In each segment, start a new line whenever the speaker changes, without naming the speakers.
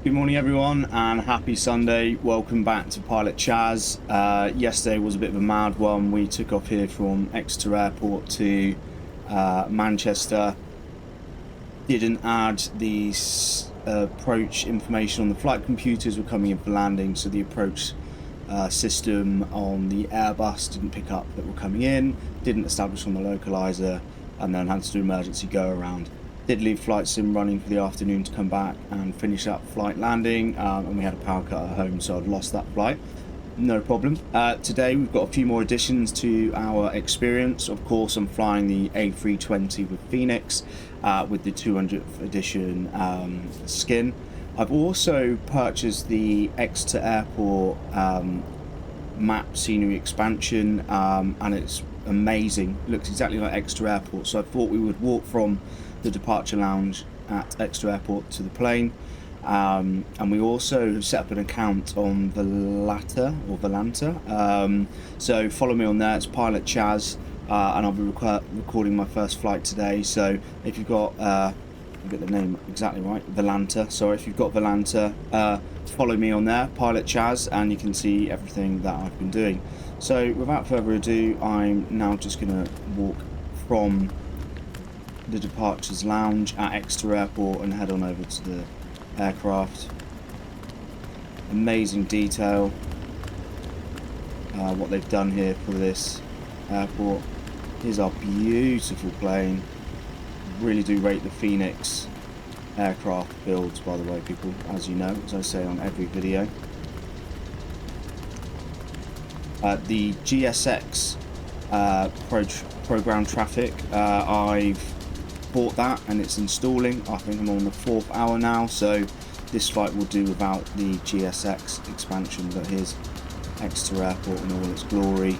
Good morning everyone and happy Sunday. Welcome back to PilotChaz. Yesterday was a bit of a mad one. We took off here from Exeter Airport to Manchester. Didn't add the approach information on the flight computers. Were coming in for landing, so the approach system on the Airbus didn't pick up that were coming in, didn't establish on the localizer, and then had to do emergency go around. Did leave flight sim running for the afternoon to come back and finish up flight landing, and we had a power cut at home, so I'd lost that flight. No problem. Today we've got a few more additions to our experience. Of course, I'm flying the A320 with Fenix with the 200th edition skin. I've also purchased the Exeter Airport map scenery expansion, and it's amazing. It looks exactly like Exeter Airport, so I thought we would walk from the departure lounge at Exeter Airport to the plane, and we also have set up an account on Volanta, so follow me on there. It's PilotChaz, and I'll be recording my first flight today. So if you've got I'll get the name exactly right, Volanta. So if you've got Volanta, follow me on there, PilotChaz, and you can see everything that I've been doing. So without further ado, I'm now just going to walk from the departures lounge at Exeter Airport and head on over to the aircraft. Amazing detail, what they've done here for this airport. Here's our beautiful plane. Really do rate the Fenix aircraft builds, by the way, people, as you know, as I say on every video. The GSX program traffic, I've bought that and it's installing. I think I'm on the 4th hour now, so this flight will do without the GSX expansion. But here's Exeter Airport in all its glory.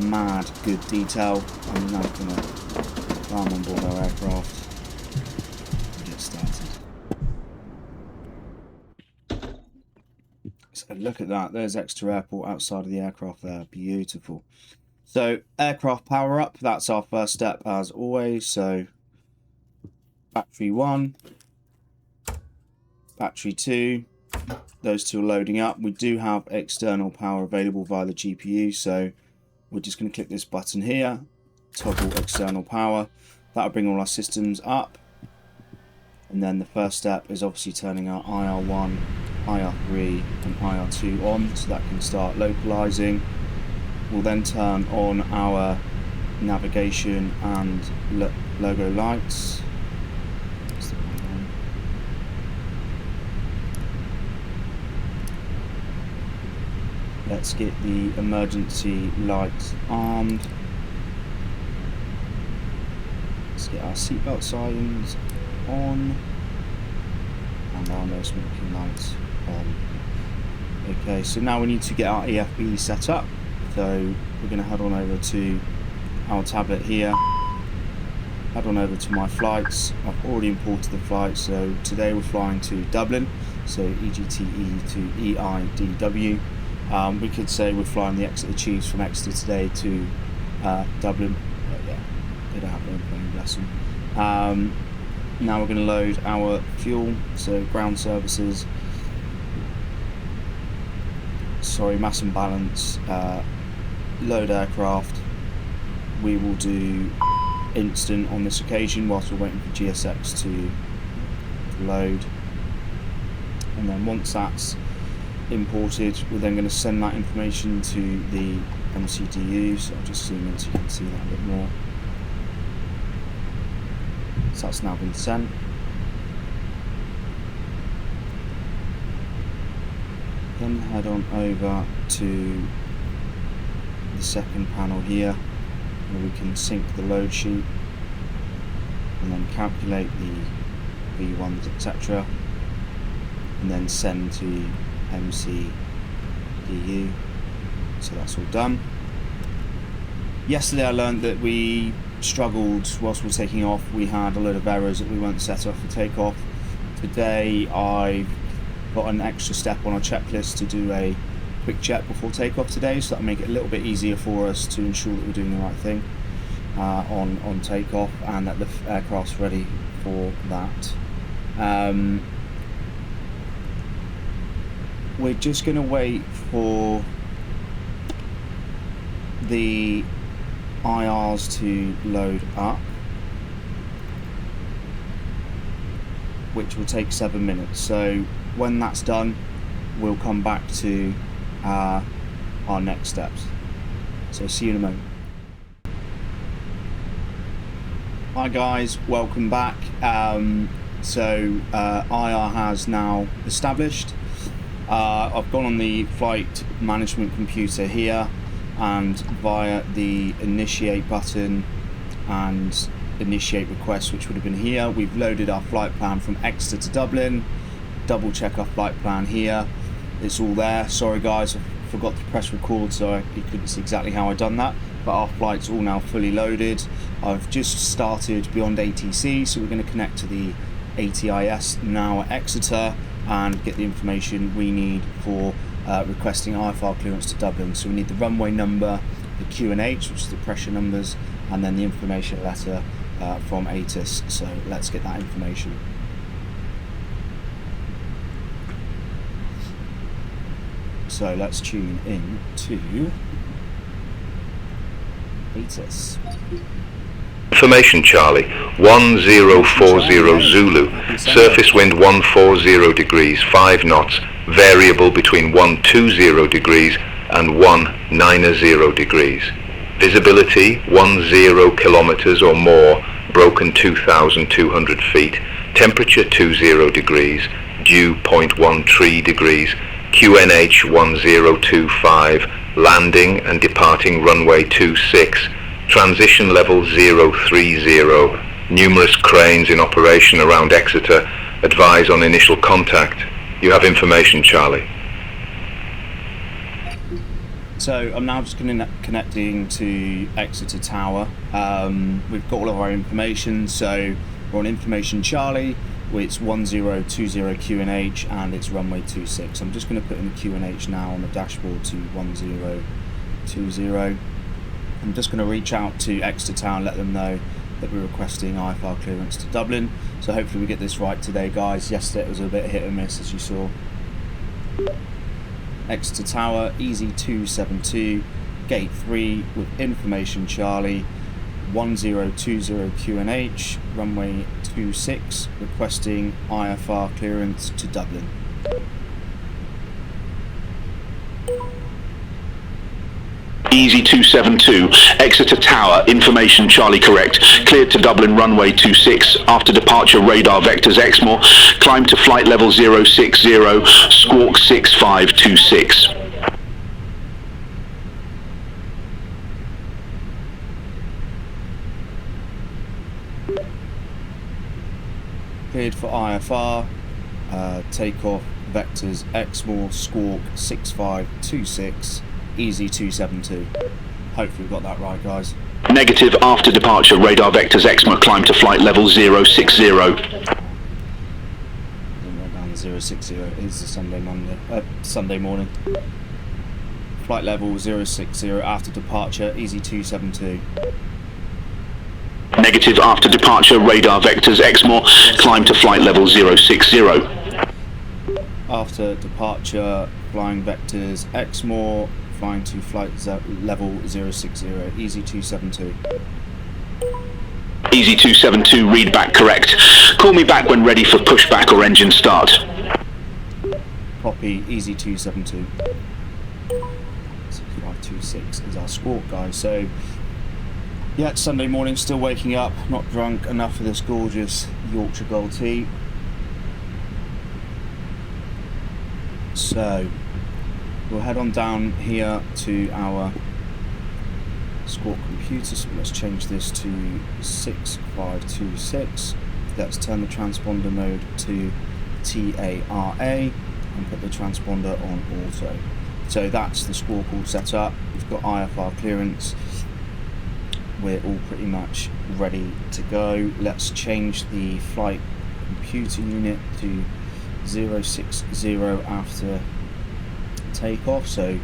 Mad good detail. I'm now going to climb on board our aircraft and get started. So look at that, there's Exeter Airport outside of the aircraft there, beautiful. So aircraft power up, that's our first step as always. So battery 1, battery 2, those two are loading up. We do have external power available via the GPU, so we're just going to click this button here, toggle external power. That'll bring all our systems up, and then the first step is obviously turning our IR1, IR3 and IR2 on, so that can start localizing. We'll then turn on our navigation and logo lights. Let's get the emergency lights armed. Let's get our seatbelt signs on and our no smoking lights on. Okay, so now we need to get our EFB set up. So we're going to head on over to our tablet here, head on over to my flights. I've already imported the flight, so today we're flying to Dublin, so EGTE to EIDW. We could say we're flying the Exeter Chiefs from Exeter today to Dublin, but yeah, they don't have their own plane, bless them. Now we're going to load our fuel, so ground services, mass and balance, load aircraft. We will do instant on this occasion whilst we're waiting for GSX to load, and then once that's imported, we're then going to send that information to the MCDU. So I'll just zoom in so you can see that a bit more. So that's now been sent. Then head on over to the second panel here, where we can sync the load sheet and then calculate the V1s, etc., and then send to MCDU. So that's all done. Yesterday I learned that we struggled whilst we were taking off. We had a load of errors that we weren't set up for takeoff. Today I've got an extra step on our checklist to do a quick check before takeoff today, so that'll make it a little bit easier for us to ensure that we're doing the right thing on takeoff and that the aircraft's ready for that. we're just going to wait for the IRs to load up, which will take 7 minutes. So when that's done, we'll come back to our next steps. So see you in a moment. Hi guys, welcome back. IR has now established. I've gone on the flight management computer here, and via the initiate button and initiate request, which would have been here, we've loaded our flight plan from Exeter to Dublin. Double check our flight plan here, it's all there. Sorry guys, I forgot to press record, so you couldn't see exactly how I done that, but our flight's all now fully loaded. I've just started beyond ATC, so we're going to connect to the ATIS now at Exeter and get the information we need for requesting IFR clearance to Dublin. So we need the runway number, the QNH, which is the pressure numbers, and then the information letter from ATIS. So let's get that information. So let's tune in to ATIS.
Information Charlie, 1040 Zulu, surface wind 140 degrees, 5 knots, variable between 120 degrees and 190 degrees. Visibility 10 kilometers or more, broken 2,200 feet, temperature 20 degrees, dew 0.13 degrees, QNH 1025, landing and departing runway 26, transition level 030, numerous cranes in operation around Exeter, advise on initial contact. You have information, Charlie.
So I'm now just connecting to Exeter Tower. We've got all of our information, so we're on information Charlie, it's 1020 QNH and it's runway 26. I'm just going to put in the QNH now on the dashboard to 1020. I'm just going to reach out to Exeter Tower and let them know that we're requesting IFR clearance to Dublin. So hopefully we get this right today, guys. Yesterday it was a bit hit and miss, as you saw. Exeter Tower, EZ272, gate 3 with information Charlie, 1020 QNH, runway 26, requesting IFR clearance to Dublin.
EZ272, Exeter Tower, information Charlie correct, cleared to Dublin runway 26, after departure radar vectors Exmoor, climb to flight level 060, squawk 6526.
Cleared for IFR, takeoff vectors Exmoor, squawk 6526. EZ272. Hopefully we got that right, guys.
Negative, after departure radar vectors Exmoor, climb to flight level 060.
Down 060. It is a Sunday morning. Flight level 060 after departure, EZ272.
Negative, after departure radar vectors Exmoor, climb to flight level 060.
After departure, flying vectors Exmoor, flying to flight level 060, EZ272.
EZ272, read back correct. Call me back when ready for pushback or engine start.
Copy, EZ272. 6526 is our squawk, guys. So, yeah, it's Sunday morning, still waking up, not drunk enough for this gorgeous Yorkshire Gold tea. So, we'll head on down here to our squawk computer. So let's change this to 6526. Let's turn the transponder mode to TARA and put the transponder on auto. So that's the squawk all set up. We've got IFR clearance. We're all pretty much ready to go. Let's change the flight computer unit to 060 after takeoff. So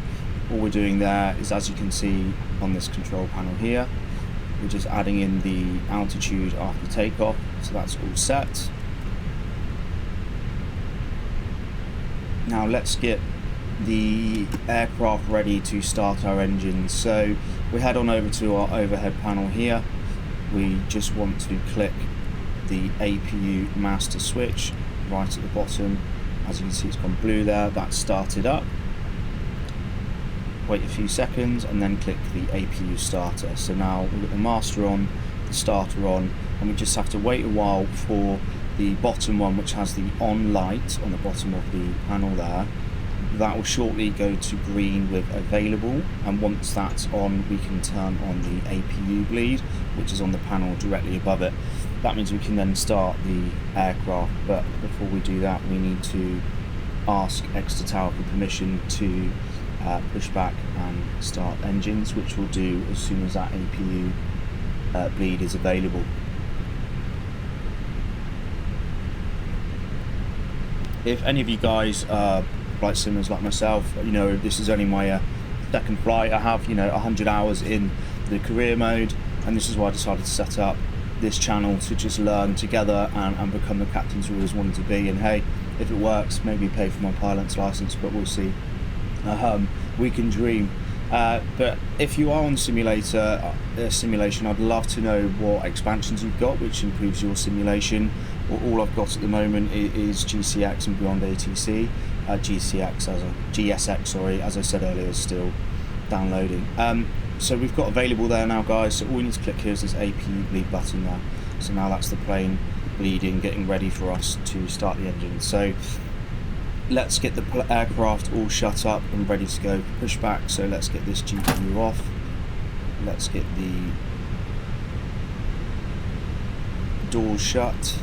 all we're doing there is, as you can see on this control panel here, we're just adding in the altitude after takeoff. So that's all set. Now let's get the aircraft ready to start our engines. So we head on over to our overhead panel here. We just want to click the APU master switch right at the bottom. As you can see, it's gone blue there. That's started up. Wait a few seconds and then click the APU starter. So now we've got the master on, the starter on, and we just have to wait a while for the bottom one, which has the on light on the bottom of the panel there. That will shortly go to green with available, and once that's on, we can turn on the APU bleed, which is on the panel directly above it. That means we can then start the aircraft, but before we do that, we need to ask Exeter Tower for permission to push back and start engines, which we'll do as soon as that APU bleed is available. If any of you guys are flight simmers like myself, you know, this is only my second flight. I have, you know, 100 hours in the career mode, and this is why I decided to set up this channel, to just learn together and become the captains we always wanted to be. And hey, if it works, maybe pay for my pilot's license, but we'll see. We can dream. But if you are on simulation, I'd love to know what expansions you've got, which improves your simulation. All I've got at the moment is GCX and Beyond ATC. GSX, sorry, as I said earlier, is still downloading. So we've got available there now, guys. So all we need to click here is this APU bleed button there. So now that's the plane bleeding, getting ready for us to start the engine. So let's get the aircraft all shut up and ready to go push back. So let's get this GPU off. Let's get the doors shut.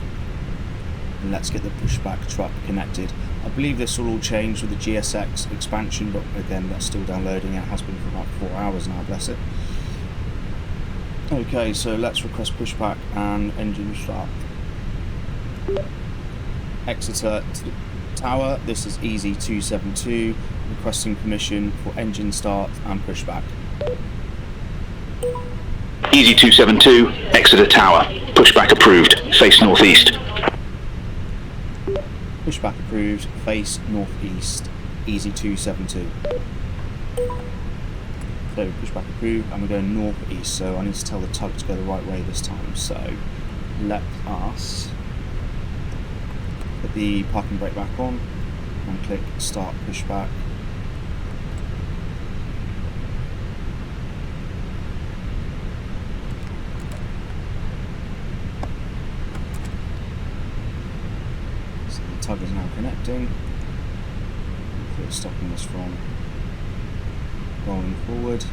And let's get the pushback truck connected. I believe this will all change with the GSX expansion, but again, that's still downloading. It has been for about 4 hours now, bless it. Okay, so let's request pushback and engine start. Exeter Tower, this is EZ272, requesting permission for engine start and pushback.
EZ272, Exeter Tower, pushback approved, face northeast.
Pushback approved, face northeast, EZ272. So pushback approved, and we're going northeast, so I need to tell the tug to go the right way this time. So let us put the parking brake back on and click start pushback. Tug is now connecting. Hopefully it's stopping us from rolling forward.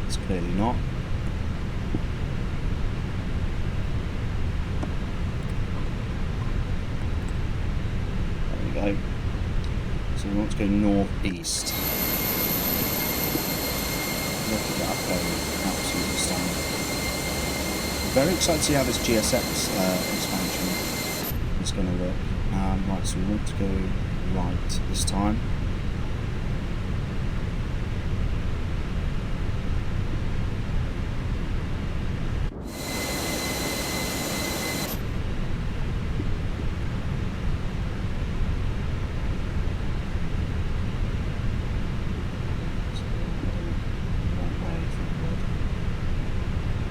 It's clearly not. There we go. So we want to go northeast. Look at that plane, absolutely stunning. Very excited to see how this GSX expansion is going to look. Right, so we want to go right this time.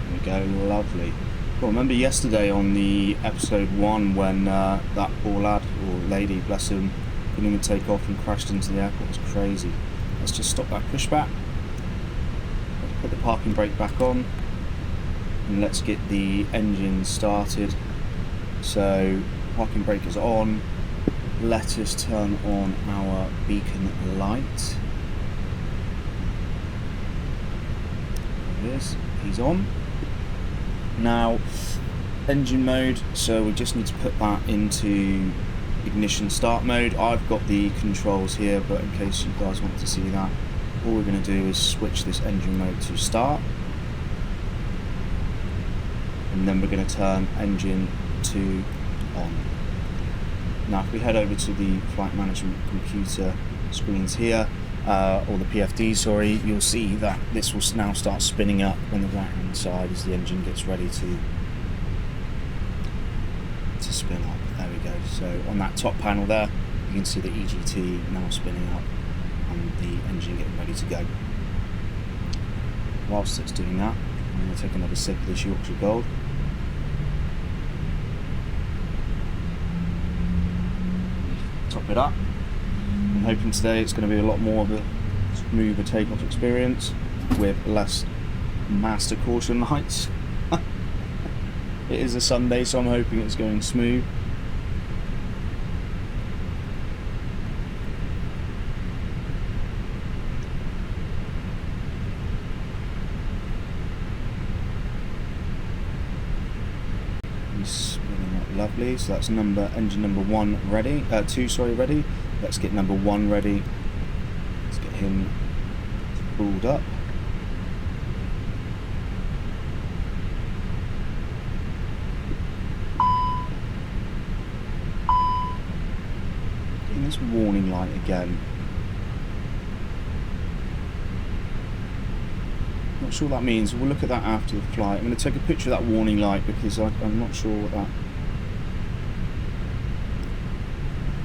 There we go, lovely. Well, remember yesterday on the episode 1 when that poor lad or lady, bless him, couldn't even take off and crashed into the airport? It was crazy. Let's just stop that pushback. Let's put the parking brake back on and let's get the engine started. So parking brake is on. Let us turn on our beacon light. There it is. He's on. Now, engine mode, so we just need to put that into ignition start mode. I've got the controls here, but in case you guys want to see that, all we're going to do is switch this engine mode to start, and then we're going to turn engine to on. Now if we head over to the flight management computer screens here, or the PFD, sorry, you'll see that this will now start spinning up on the right hand side as the engine gets ready to spin up. There we go. So on that top panel there, You can see the EGTE now spinning up and the engine getting ready to go. Whilst it's doing that, I'm going to take another sip of this Yorkshire Gold. Top it up. I'm hoping today it's going to be a lot more of a smoother takeoff experience with less master caution lights. It is a Sunday, so I'm hoping it's going smooth. Spinning up lovely. So that's engine number 1 ready. 2, sorry, ready. Let's get number 1 ready. Let's get him pulled up. Getting this warning light again. Not sure what that means. We'll look at that after the flight. I'm going to take a picture of that warning light because I'm not sure what that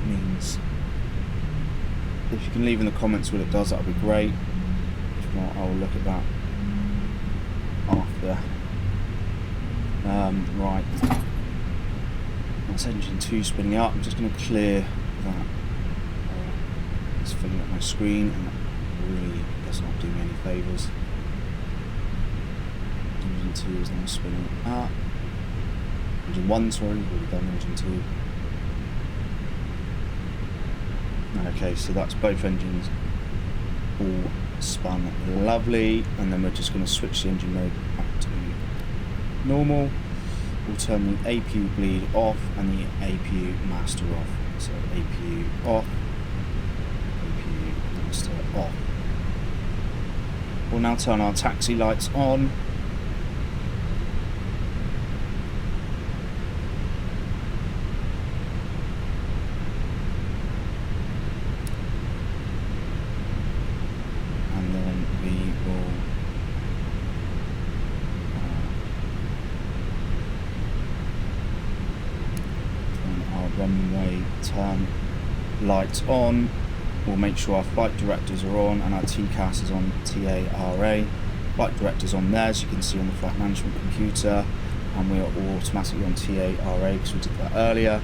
means. If you can leave in the comments what it does, that would be great. If not, I'll look at that after. Right. That's engine 2 spinning up. I'm just going to clear that. It's filling up my screen and that really does not do me any favours. Engine 2 is now spinning up. Engine 1, sorry, we've already done engine 2. Okay, so that's both engines all spun lovely, and then we're just going to switch the engine mode back to normal. We'll turn the APU bleed off and the APU master off. So APU off, APU master off. We'll now turn our taxi lights on. And then we will turn our runway turn lights on. We'll make sure our flight directors are on and our TCAS is on TARA. Flight directors on there, as you can see on the flight management computer, and we are all automatically on TARA because we did that earlier.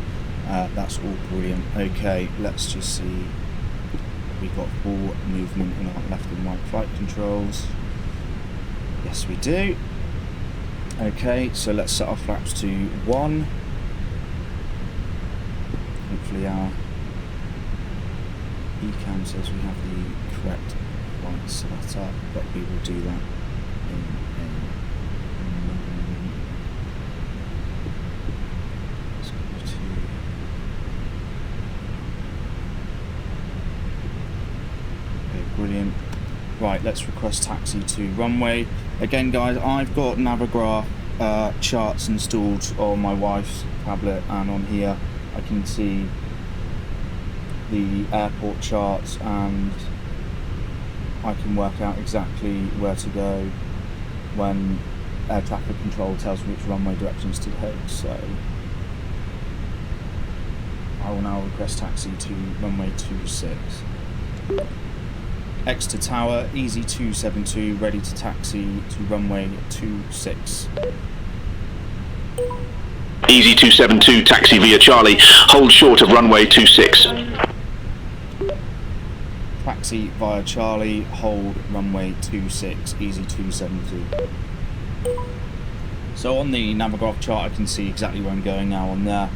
That's all brilliant. Okay, let's just see. We've got full movement in our left and right flight controls. Yes, we do. Okay, so let's set our flaps to 1. Hopefully our ECAM says we have the correct flight set up, but we will do that in a moment. Let's go to okay, brilliant. Right, let's request taxi to runway. Again, guys, I've got Navigraph charts installed on my wife's tablet, and on here I can see the airport charts and I can work out exactly where to go when air traffic control tells me which runway directions to take. So I will now request taxi to runway 26. Exeter Tower, Easy 272, ready to taxi to runway 26.
Easy 272, taxi via Charlie, hold short of runway 26.
Taxi via Charlie, hold runway 26, Easy 272. So on the Navigraph chart I can see exactly where I'm going now on there.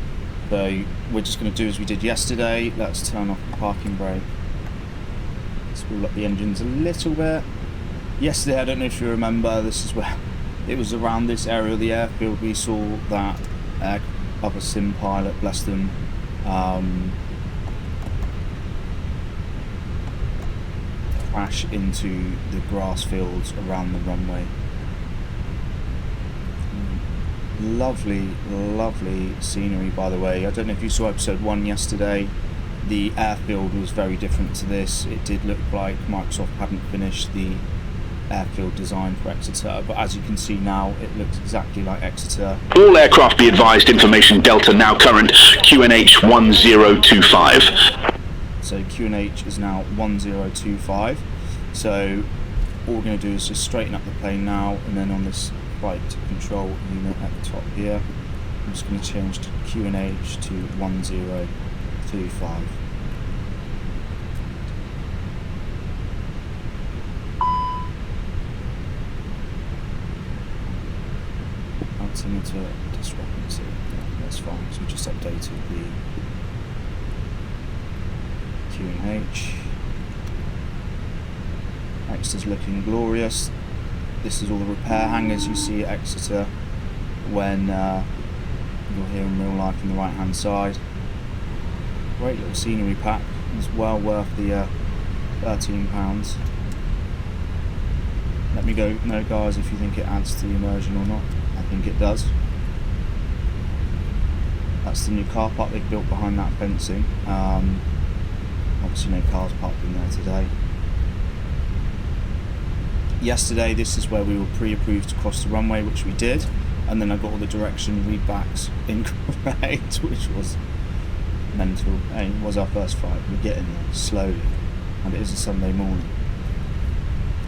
So we're just going to do as we did yesterday. Let's turn off the parking brake. Spool up the engines a little bit. Yesterday, I don't know if you remember, this is where it was around this area of the airfield we saw that other sim pilot, bless them, crash into the grass fields around the runway. Lovely, lovely scenery, by the way. I don't know if you saw episode 1 yesterday. The airfield was very different to this. It did look like Microsoft hadn't finished the airfield design for Exeter, but as you can see now, it looks exactly like Exeter.
All aircraft be advised, information Delta now current, QNH 1025.
So QNH is now 1025. So all we're going to do is just straighten up the plane now, and then on this flight control unit at the top here, I'm just going to change to QNH to 1025. Altimeter discrepancy. Yeah, that's fine. So we just updated the QNH. Exeter's looking glorious. This is all the repair hangars you see at Exeter when you're here in real life on the right hand side. Great little scenery pack. It's well worth the £13. Let me know guys if you think it adds to the immersion or not. I think it does. That's the new car park they've built behind that fencing. Obviously no cars parked in there today. Yesterday this is where we were pre-approved to cross the runway, which we did, and then I got all the direction readbacks incorrect, which was mental. Hey, it was our first flight. We're getting there slowly, and it is a Sunday morning.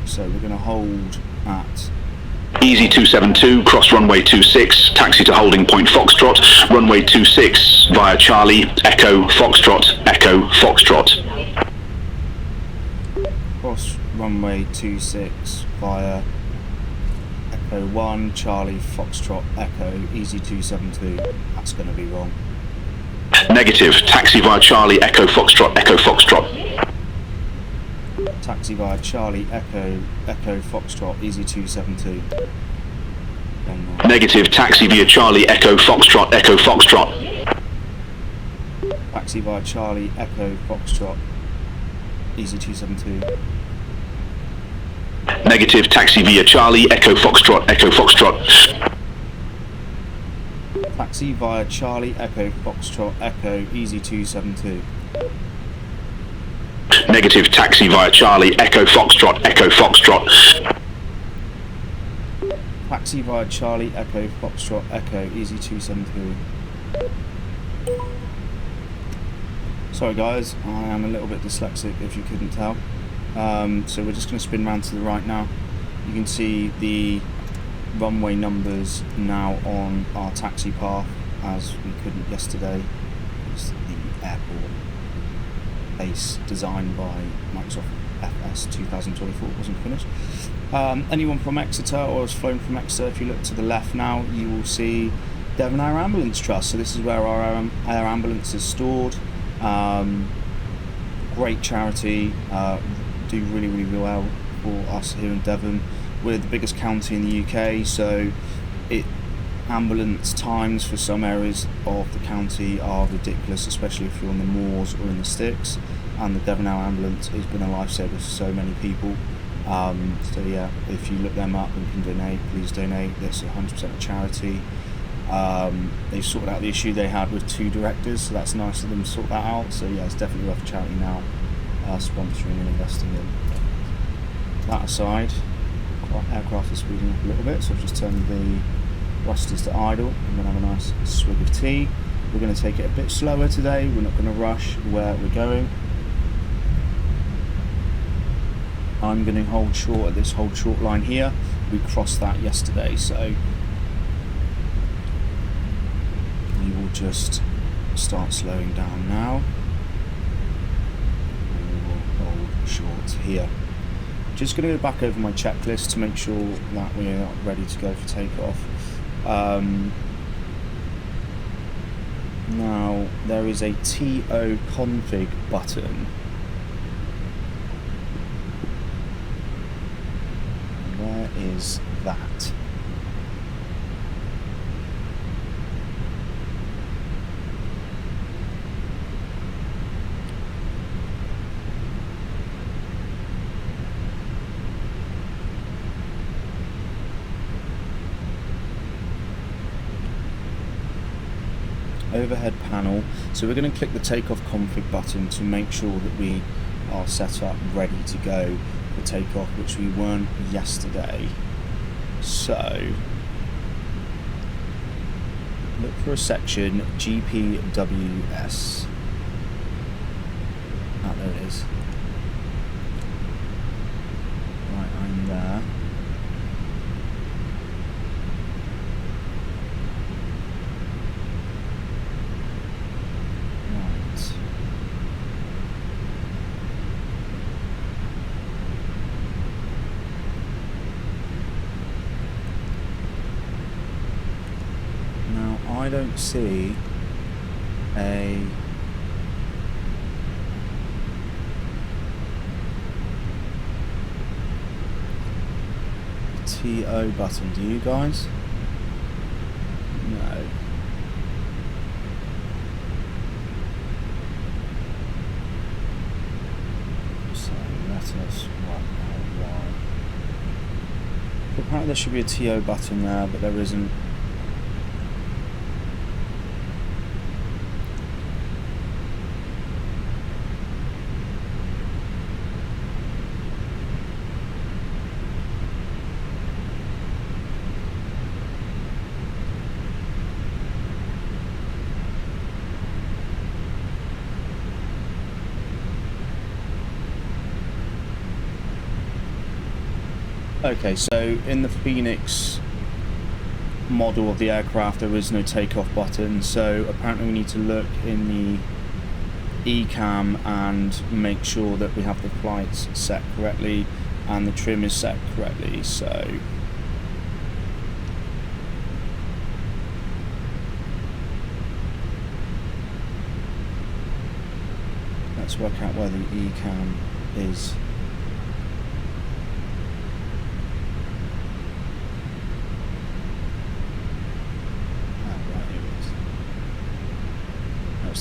So we're going to hold at
Easy 272, cross runway 26, taxi to holding point Foxtrot, runway 26 via Charlie, Echo Foxtrot, Echo Foxtrot.
Cross runway 26 via Echo 1, Charlie, Foxtrot, Echo, Easy 272. That's going to be wrong.
Negative, taxi via Charlie, Echo Foxtrot, Echo Foxtrot.
Taxi via Charlie, Echo, Echo Foxtrot, Easy 272.
Negative, taxi via Charlie, Echo Foxtrot, Echo Foxtrot.
Taxi via Charlie, Echo Foxtrot, Easy 272.
Negative, taxi via Charlie, Echo Foxtrot, Echo Foxtrot.
Taxi via Charlie, Echo Foxtrot, Echo, Easy 272.
Negative, taxi via Charlie, Echo Foxtrot, Echo Foxtrot.
Taxi via Charlie, Echo Foxtrot, Echo, Easy 272. Sorry guys, I am a little bit dyslexic if you couldn't tell. So we're just going to spin round to the right now. You can see the runway numbers now on our taxi path, as we couldn't yesterday. It's the airport base designed by Microsoft FS 2024 wasn't finished. Anyone from Exeter or has flown from Exeter, if you look to the left now, you will see Devon Air Ambulance Trust. So this is where our air ambulance is stored. Great charity, do really well for us here in Devon. We're the biggest county in the UK, so ambulance times for some areas of the county are ridiculous, especially if you're on the moors or in the sticks, and the Devon Air Ambulance has been a lifesaver for so many people. So yeah, if you look them up and can donate, please donate. That's 100% a charity. They've sorted out the issue they had with 2 directors, so that's nice of them to sort that out. So yeah, it's definitely worth a charity now, sponsoring and investing in. That aside, our aircraft is speeding up a little bit, so I've just turned the thrusters to idle. I'm going to have a nice swig of tea. We're going to take it a bit slower today. We're not going to rush where we're going. I'm going to hold short at this hold short line here. We crossed that yesterday, so we will just start slowing down now. And we will hold short here. Just going to go back over my checklist to make sure that we are ready to go for takeoff. Now there is a TO config button. Where is that? Overhead panel. So we're going to click the takeoff config button to make sure that we are set up ready to go for takeoff, which we weren't yesterday. So look for a section GPWS at is. Right, I'm there. Right. Now, I don't see a TO button, do you guys? No. So let us work out why. Apparently there should be a TO button there, but there isn't. Okay, so in the Fenix model of the aircraft there is no takeoff button, so apparently we need to look in the ECAM and make sure that we have the flights set correctly and the trim is set correctly. So let's work out where the ECAM is.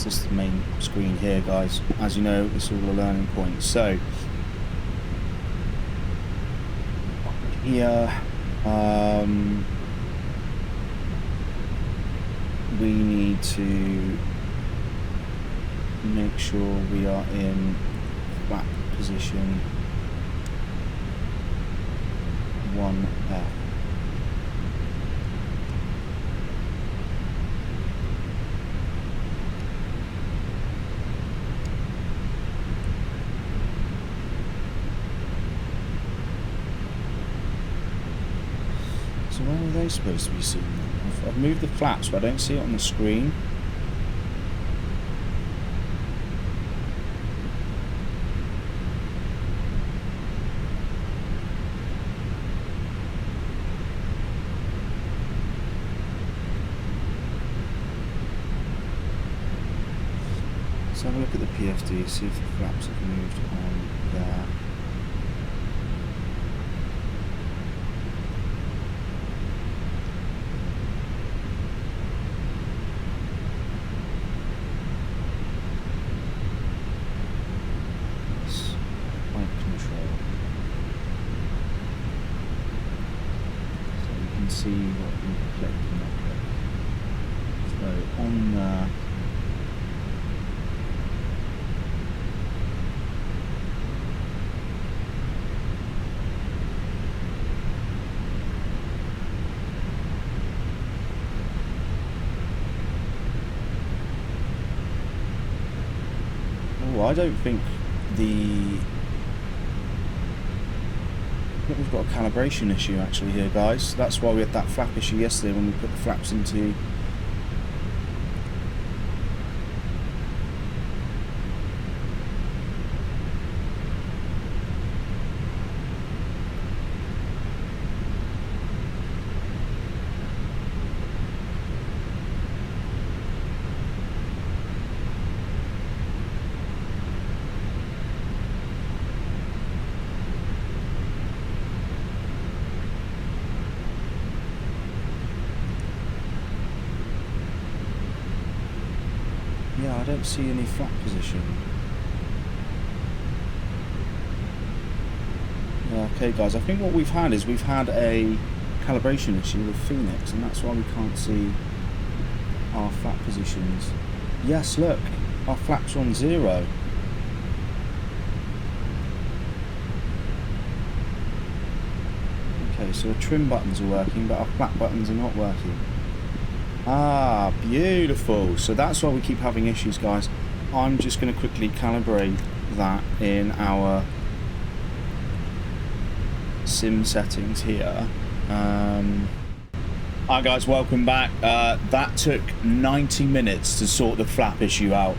This is the main screen here, guys. As you know, it's all a learning point. So here we need to make sure we are in flap position 1F. So where are they supposed to be seen? I've moved the flaps, but I don't see it on the screen. Let's have a look at the PFD, see if the flaps have moved on there. See what we click and not click. So on there, oh, I don't think I think we've got a calibration issue actually here, guys. That's why we had that flap issue yesterday when we put the flaps into I don't see any flap position. Yeah, okay guys, I think what we've had is we've had a calibration issue with Fenix, and that's why we can't see our flap positions. Yes, look, our flaps are on 0. Okay, so our trim buttons are working, but our flap buttons are not working. Ah, beautiful. So that's why we keep having issues, guys. I'm just going to quickly calibrate that in our sim settings here. Hi guys, welcome back. That took 90 minutes to sort the flap issue out.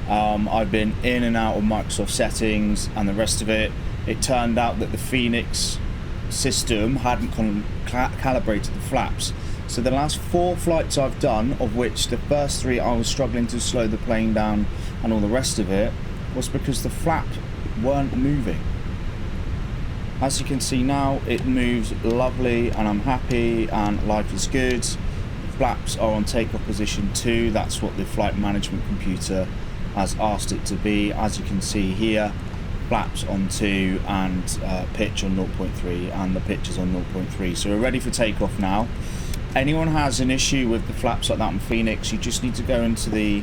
I've been in and out of Microsoft settings and the rest of it. It turned out that the Fenix system hadn't calibrated the flaps. So the last 4 flights I've done, of which the first 3 I was struggling to slow the plane down and all the rest of it, was because the flap weren't moving. As you can see now, it moves lovely and I'm happy and life is good. The flaps are on takeoff position 2. That's what the flight management computer has asked it to be. As you can see here, flaps on 2 and pitch on 0.3, and the pitch is on 0.3. So we're ready for takeoff now. Anyone has an issue with the flaps like that in Fenix, you just need to go into the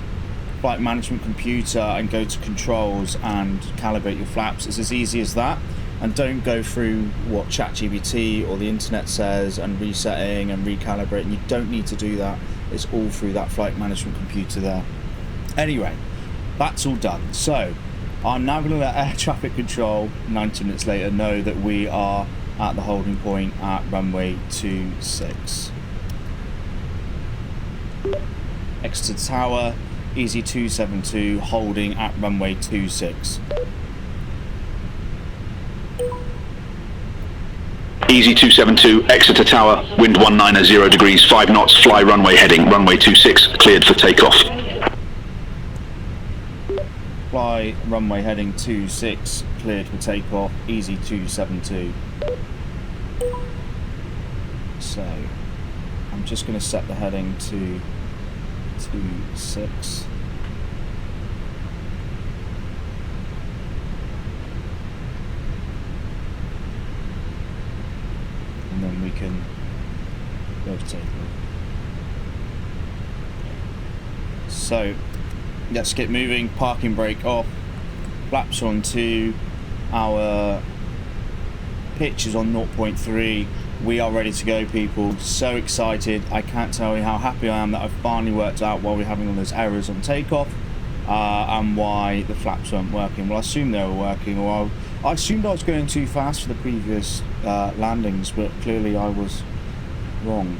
flight management computer and go to controls and calibrate your flaps. It's as easy as that. And don't go through what ChatGPT or the internet says and resetting and recalibrating. You don't need to do that. It's all through that flight management computer there. Anyway, that's all done. So I'm now going to let air traffic control 90 minutes later know that we are at the holding point at runway 26. Exeter Tower, EZ272 holding at runway 26.
EZ272, Exeter Tower, wind 190 degrees, 5 knots, fly runway heading, runway 26, cleared for takeoff.
Fly runway heading 26, cleared for takeoff, EZ272. So, I'm just going to set the heading to 26. And then we can go to takeoff. So let's get moving. Parking brake off, flaps on 2, our pitch is on 0.3. We are ready to go, people. So excited. I can't tell you how happy I am that I've finally worked out why we're having all those errors on takeoff and why the flaps weren't working. Well, I assumed they were working, or I assumed I was going too fast for the previous landings, but clearly I was wrong.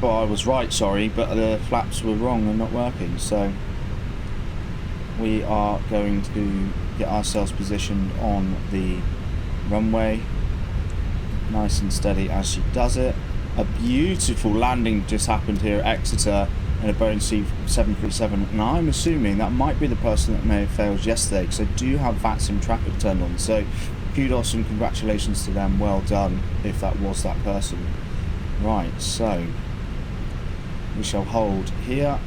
Well, I was right, sorry, but the flaps were wrong and not working. So we are going to get ourselves positioned on the runway, nice and steady as she does it. A beautiful landing just happened here at Exeter in a Boeing C737, and I'm assuming that might be the person that may have failed yesterday, because I do have VATSIM traffic turned on. So kudos and congratulations to them. Well done if that was that person. Right, so we shall hold here.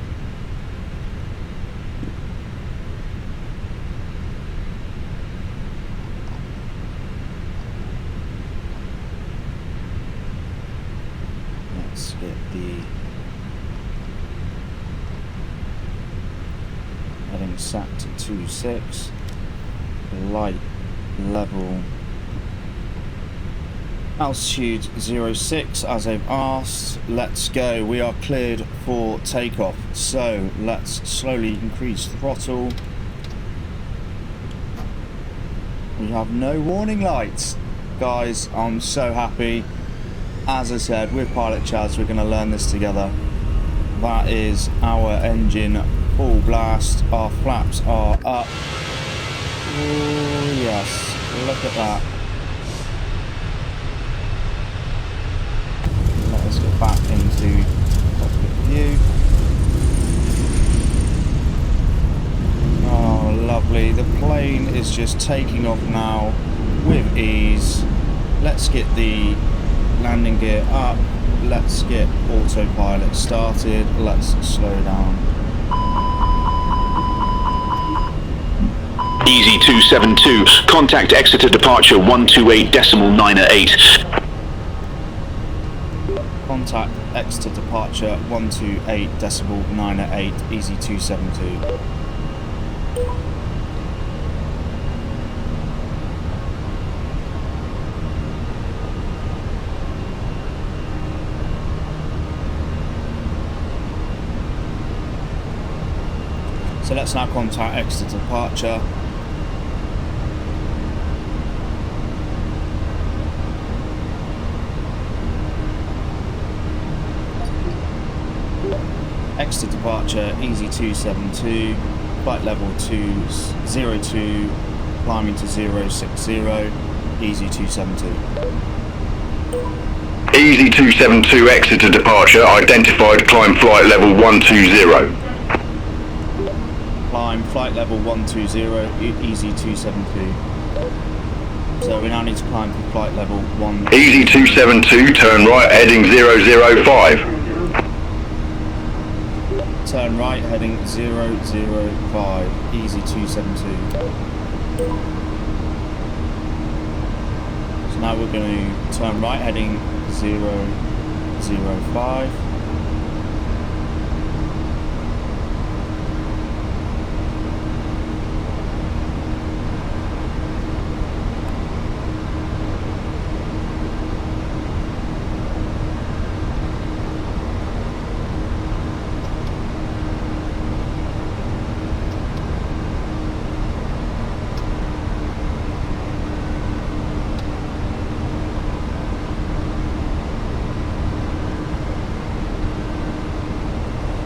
Let's get the heading set to 26, light level altitude 06 as I've asked. Let's go. We are cleared for takeoff, so let's slowly increase throttle. We have no warning lights, guys. I'm so happy. As I said, with PilotChaz, we're going to learn this together. That is our engine full blast. Our flaps are up. Oh yes, look at that. Let us get back into cockpit view. Oh, lovely. The plane is just taking off now with ease. Let's get the landing gear up. Let's get autopilot started. Let's slow down.
EZ272, contact Exeter departure 128.908.
Contact Exeter departure 128.908, EZ272. So So let's now contact Exeter departure. Exeter departure, easy 272, flight level 202, climbing to 060, easy 272.
Easy 272 Exeter departure, identified, climb flight level 120.
Climb flight level 120, easy 272. So we now need to climb for flight level 1.
Easy 272, turn right, heading 005.
Turn right, heading 005, easy 272. So now we're going to turn right, heading 005.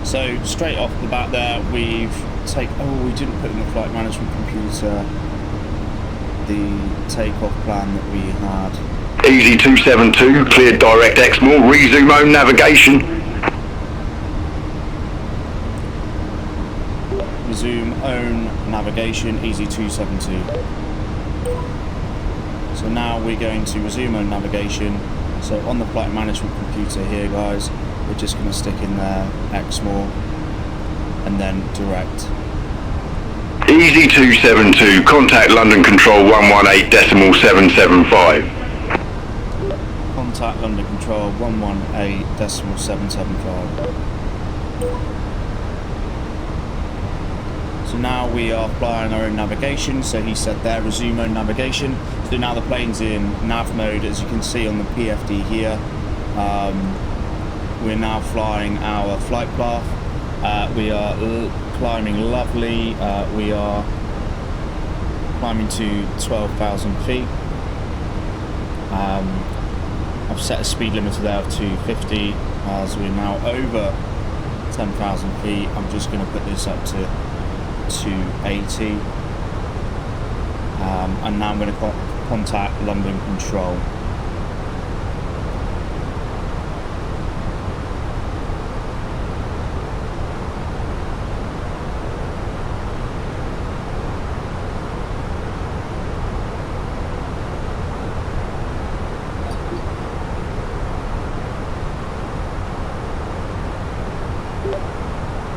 So straight off the bat there, we didn't put in the flight management computer the takeoff plan that we had.
Easy 272, cleared direct Exmoor, resume own navigation.
Resume own navigation, easy 272. So now we're going to resume own navigation. So on the flight management computer here, guys, we're just going to stick in there Exmoor and then direct.
Easy 272, contact London Control 118.775.
Contact London Control 118.775. So now we are flying our own navigation. So he said there, resume own navigation. So now the plane's in nav mode, as you can see on the PFD here. We're now flying our flight path. We are climbing lovely. We are climbing to 12,000 feet. I've set a speed limiter there of 250. As we're now over 10,000 feet, I'm just going to put this up to 280. And now I'm going to contact London Control.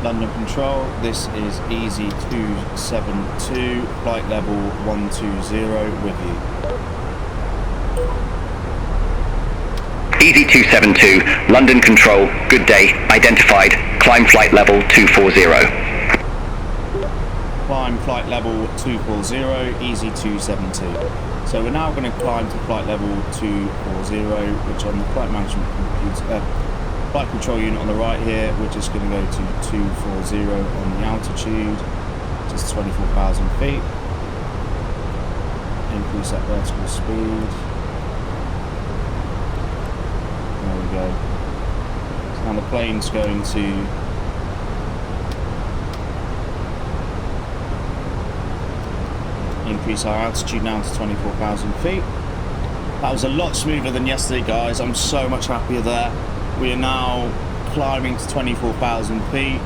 London Control, this is Easy 272, flight level 120 with you.
Easy 272, London Control, good day, identified, climb flight level 240.
Climb flight level 240, Easy 272. So we're now going to climb to flight level 240, which on the flight management computer, flight control unit on the right here, we're just going to go to 240 on the altitude, just 24,000 feet. Increase that vertical speed. There we go. So now the plane's going to increase our altitude now to 24,000 feet. That was a lot smoother than yesterday, guys. I'm so much happier there. We are now climbing to 24,000 feet.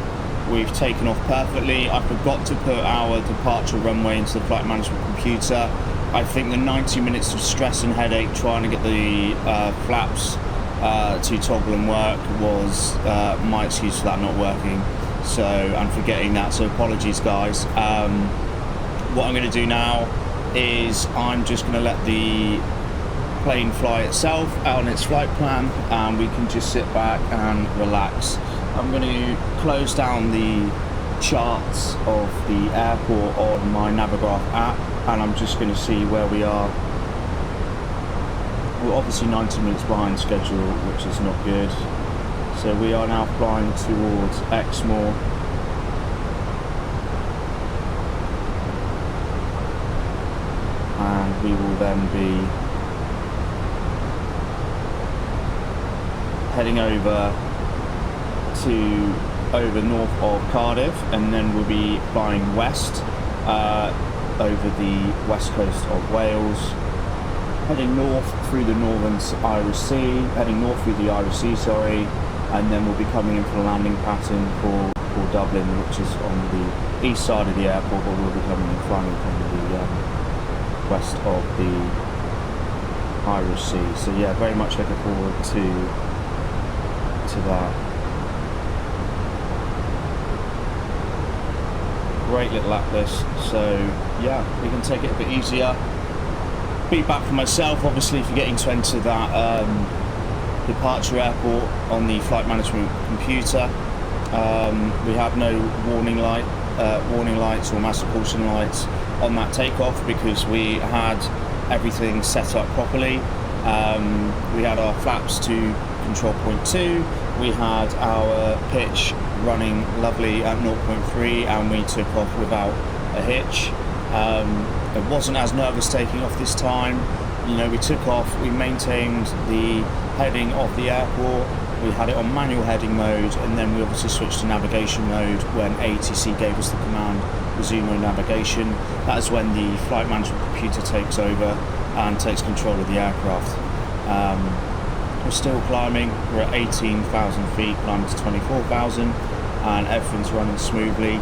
We've taken off perfectly. I forgot to put our departure runway into the flight management computer. I think the 90 minutes of stress and headache trying to get the flaps to toggle and work was my excuse for that not working. So I'm forgetting that, so apologies, guys. What I'm going to do now is I'm just going to let the plane fly itself out on its flight plan, and we can just sit back and relax. I'm going to close down the charts of the airport on my Navigraph app, and I'm just going to see where we are. We're obviously 90 minutes behind schedule, which is not good. So we are now flying towards Exmoor. we will then be heading over north of Cardiff, and then we'll be flying west over the west coast of Wales, heading north through the northern Irish Sea, and then we'll be coming in for the landing pattern for Dublin, which is on the east side of the airport, but we'll be coming in flying from the west of the Irish Sea. So yeah, very much looking forward to that. Great little lap this, so yeah, we can take it a bit easier. Feedback from myself, obviously, if you're getting to enter that departure airport on the flight management computer, we have no warning lights or master caution lights on that takeoff because we had everything set up properly. We had our flaps to control point 2, we had our pitch running lovely at 0.3, and we took off without a hitch. It wasn't as nervous taking off this time. You know, we took off, we maintained the heading of the airport, we had it on manual heading mode, and then we obviously switched to navigation mode when ATC gave us the command resume navigation. That is when the flight management computer takes over and takes control of the aircraft. We're still climbing, we're at 18,000 feet, climbing to 24,000, and everything's running smoothly.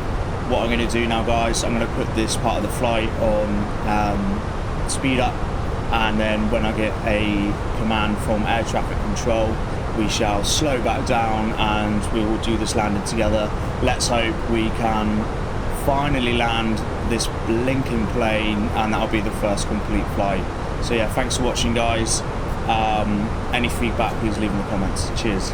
What I'm going to do now, guys, I'm going to put this part of the flight on speed up, and then when I get a command from air traffic control, we shall slow back down and we will do this landing together. Let's hope we can finally land this blinking plane, and that'll be the first complete flight. So yeah, thanks for watching, guys. Any feedback, please leave in the comments. Cheers.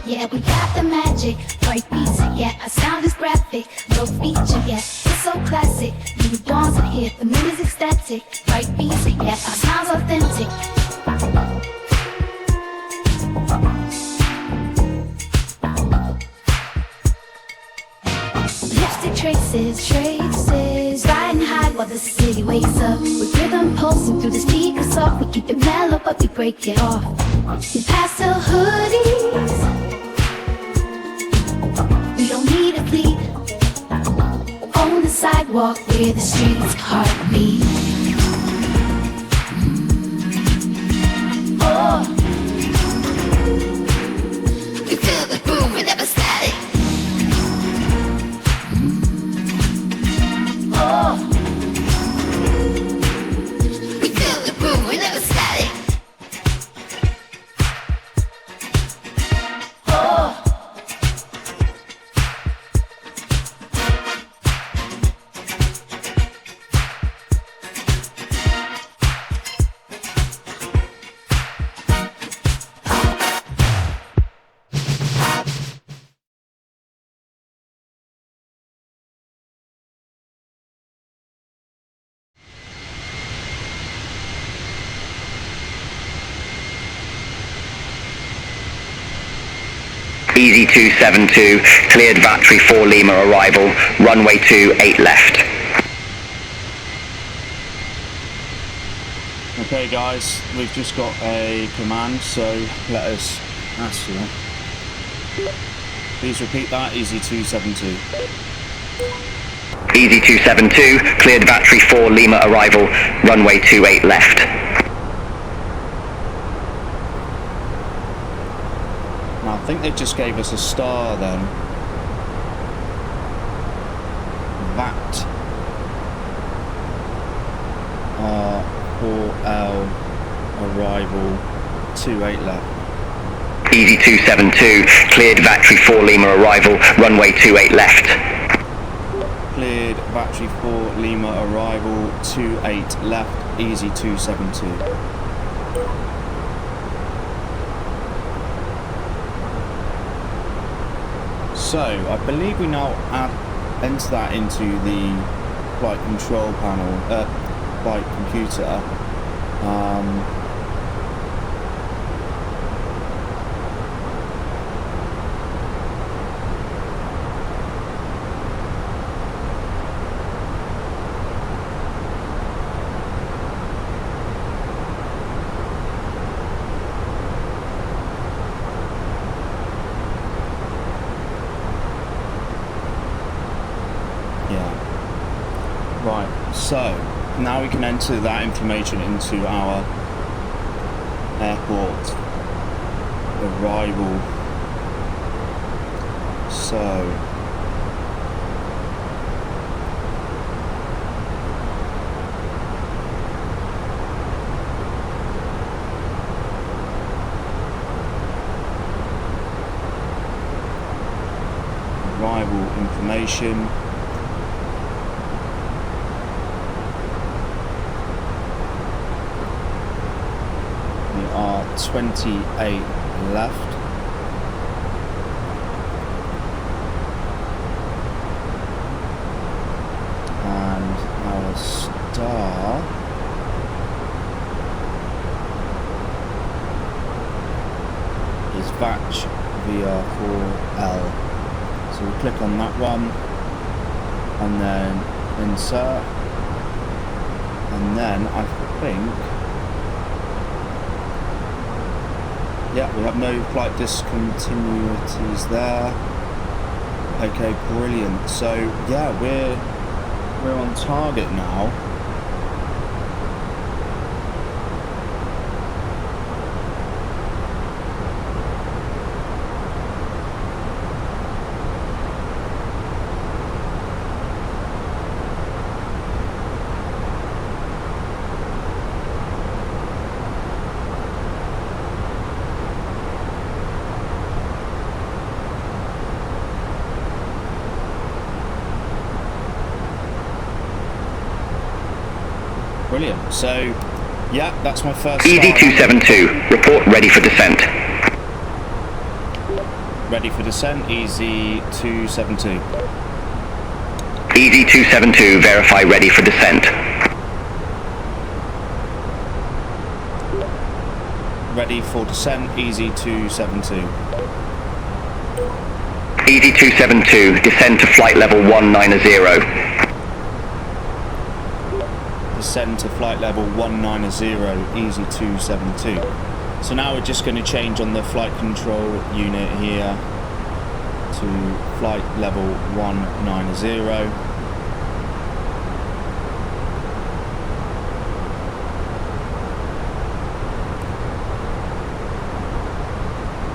Yeah, we got the magic, bright beats, yeah, our sound is graphic, no feature, yeah, it's so classic, you were born to hear, the mood is ecstatic, bright beats, yeah, our sound's authentic. Lipstick traces, riding high while the city wakes up, with rhythm pulsing through the speakers off, we keep it mellow but we break it off, in pastel hoodies. We don't need a fleet on the sidewalk where the streets heartbeat. Oh, we feel the groove, we're never static. Oh, we feel the groove, we're never static. Oh.
EZ272, cleared Vatry 4 Lima arrival, runway 28 left.
Okay guys, we've just got a command, so let us ask you. Please repeat that, EZ272.
EZ272, cleared Vatry 4 Lima arrival, runway 28 left.
think they just gave us a star then. VAT 4L arrival 28 left.
Easy 272, cleared Battery 4 Lima arrival, runway 28 left.
Cleared Battery 4 Lima arrival 28 left, easy 272. So I believe we now enter that into the flight control panel, flight computer. Right, so now we can enter that information into our airport arrival. So arrival information. Are 28 left. And our star is Batch VR4L. So we click on that one and then insert, and then I think, yeah, we have no flight discontinuities there. Okay, brilliant. So yeah, we're on target now. Brilliant. So, yeah, that's my first.
Easy 272, report ready for descent.
Ready for descent, easy 272.
Easy 272, verify ready for descent.
Ready for descent, easy 272.
Easy 272, descend to flight level 190.
Descend to flight level 190, easy 272. So now we're just going to change on the flight control unit here to flight level 190.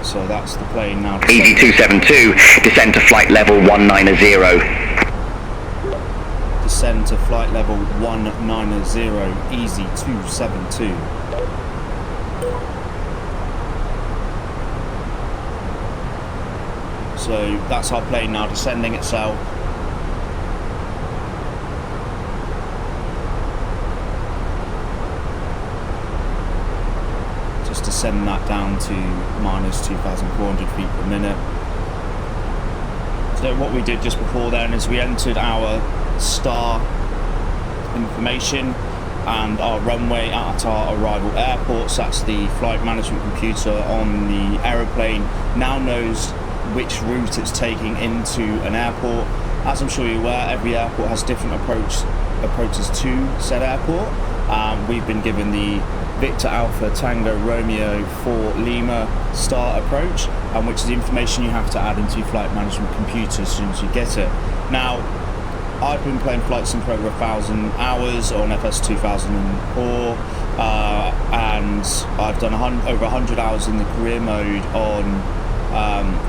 So that's the plane now.
Easy 272, descend to flight level 190.
Descend to flight level 190, easy 272. So that's our plane now descending itself. Just to send that down to minus 2,400 feet per minute. So what we did just before then is we entered our star information and our runway at our arrival airport. So that's the flight management computer on the aeroplane now knows which route it's taking into an airport. As I'm sure you're aware, every airport has different approaches to said airport. We've been given the Victor Alpha Tango Romeo 4 Lima star approach, which is the information you have to add into your flight management computer as soon as you get it. Now, I've been playing flight sim for over 1,000 hours on FS 2004, and I've done over 100 hours in the career mode on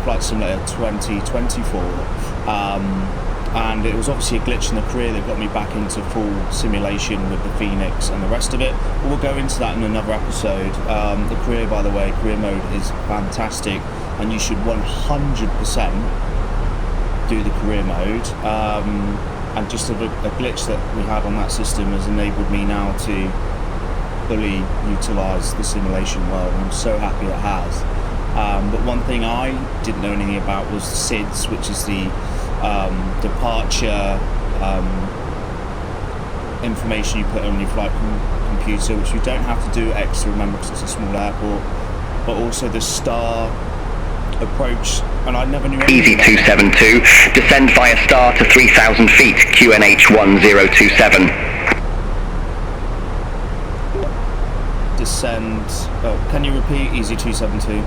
Flight Simulator 2024, and it was obviously a glitch in the career that got me back into full simulation with the Fenix and the rest of it. But we'll go into that in another episode. The career, by the way, career mode is fantastic, and you should 100% do the career mode. And just a glitch that we had on that system has enabled me now to fully utilise the simulation world, and I'm so happy it has. But one thing I didn't know anything about was SIDS, which is the departure information you put on your flight computer, which you don't have to do at Exeter, remember, because it's a small airport, but also the star approach, and I never knew anything about
EZ272, descend via star to 3,000 feet, QNH 1027.
Descend, can you repeat EZ272?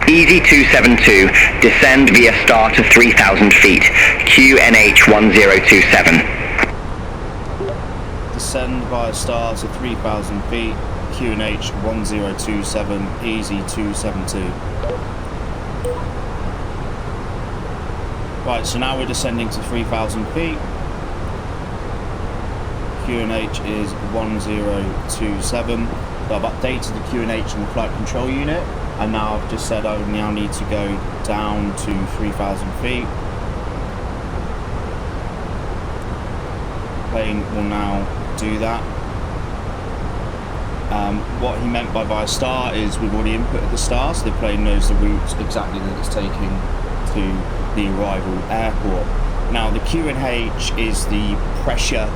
EZ272, descend via star to 3,000 feet, QNH 1027.
Descend via star to 3,000 feet, QNH 1027, EZ272. Right, so now we're descending to 3,000 feet. QNH is 1027. So I've updated the QNH in the flight control unit, and now I've just said I now need to go down to 3,000 feet. Plane will now do that. What he meant by via star is we've already inputted the star, so the plane knows the route exactly that it's taking to the arrival airport. Now the QNH is the pressure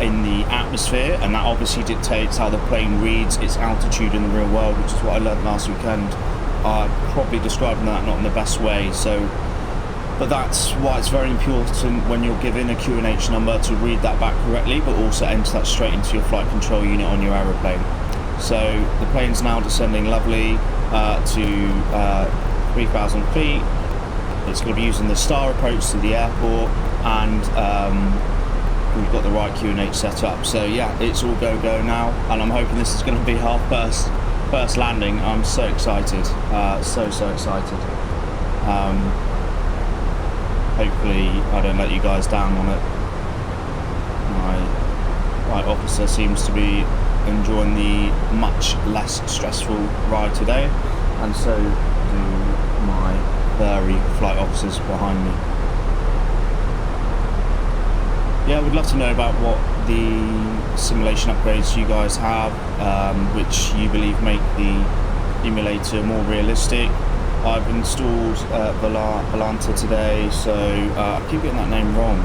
in the atmosphere, and that obviously dictates how the plane reads its altitude in the real world, which is what I learned last weekend. Probably describing that not in the best way, but that's why it's very important when you're given a QNH number to read that back correctly, but also enter that straight into your flight control unit on your aeroplane. So the plane's now descending lovely to 3,000 feet. It's going to be using the star approach to the airport, and we've got the right QNH set up. So yeah, it's all go now, and I'm hoping this is going to be our first landing. I'm so excited, so excited. Hopefully I don't let you guys down on it. My flight officer seems to be enjoying the much less stressful ride today, and so do my furry flight officers behind me. Yeah, I would love to know about what the simulation upgrades you guys have, which you believe make the simulator more realistic. I've installed Volanta today, so I keep getting that name wrong.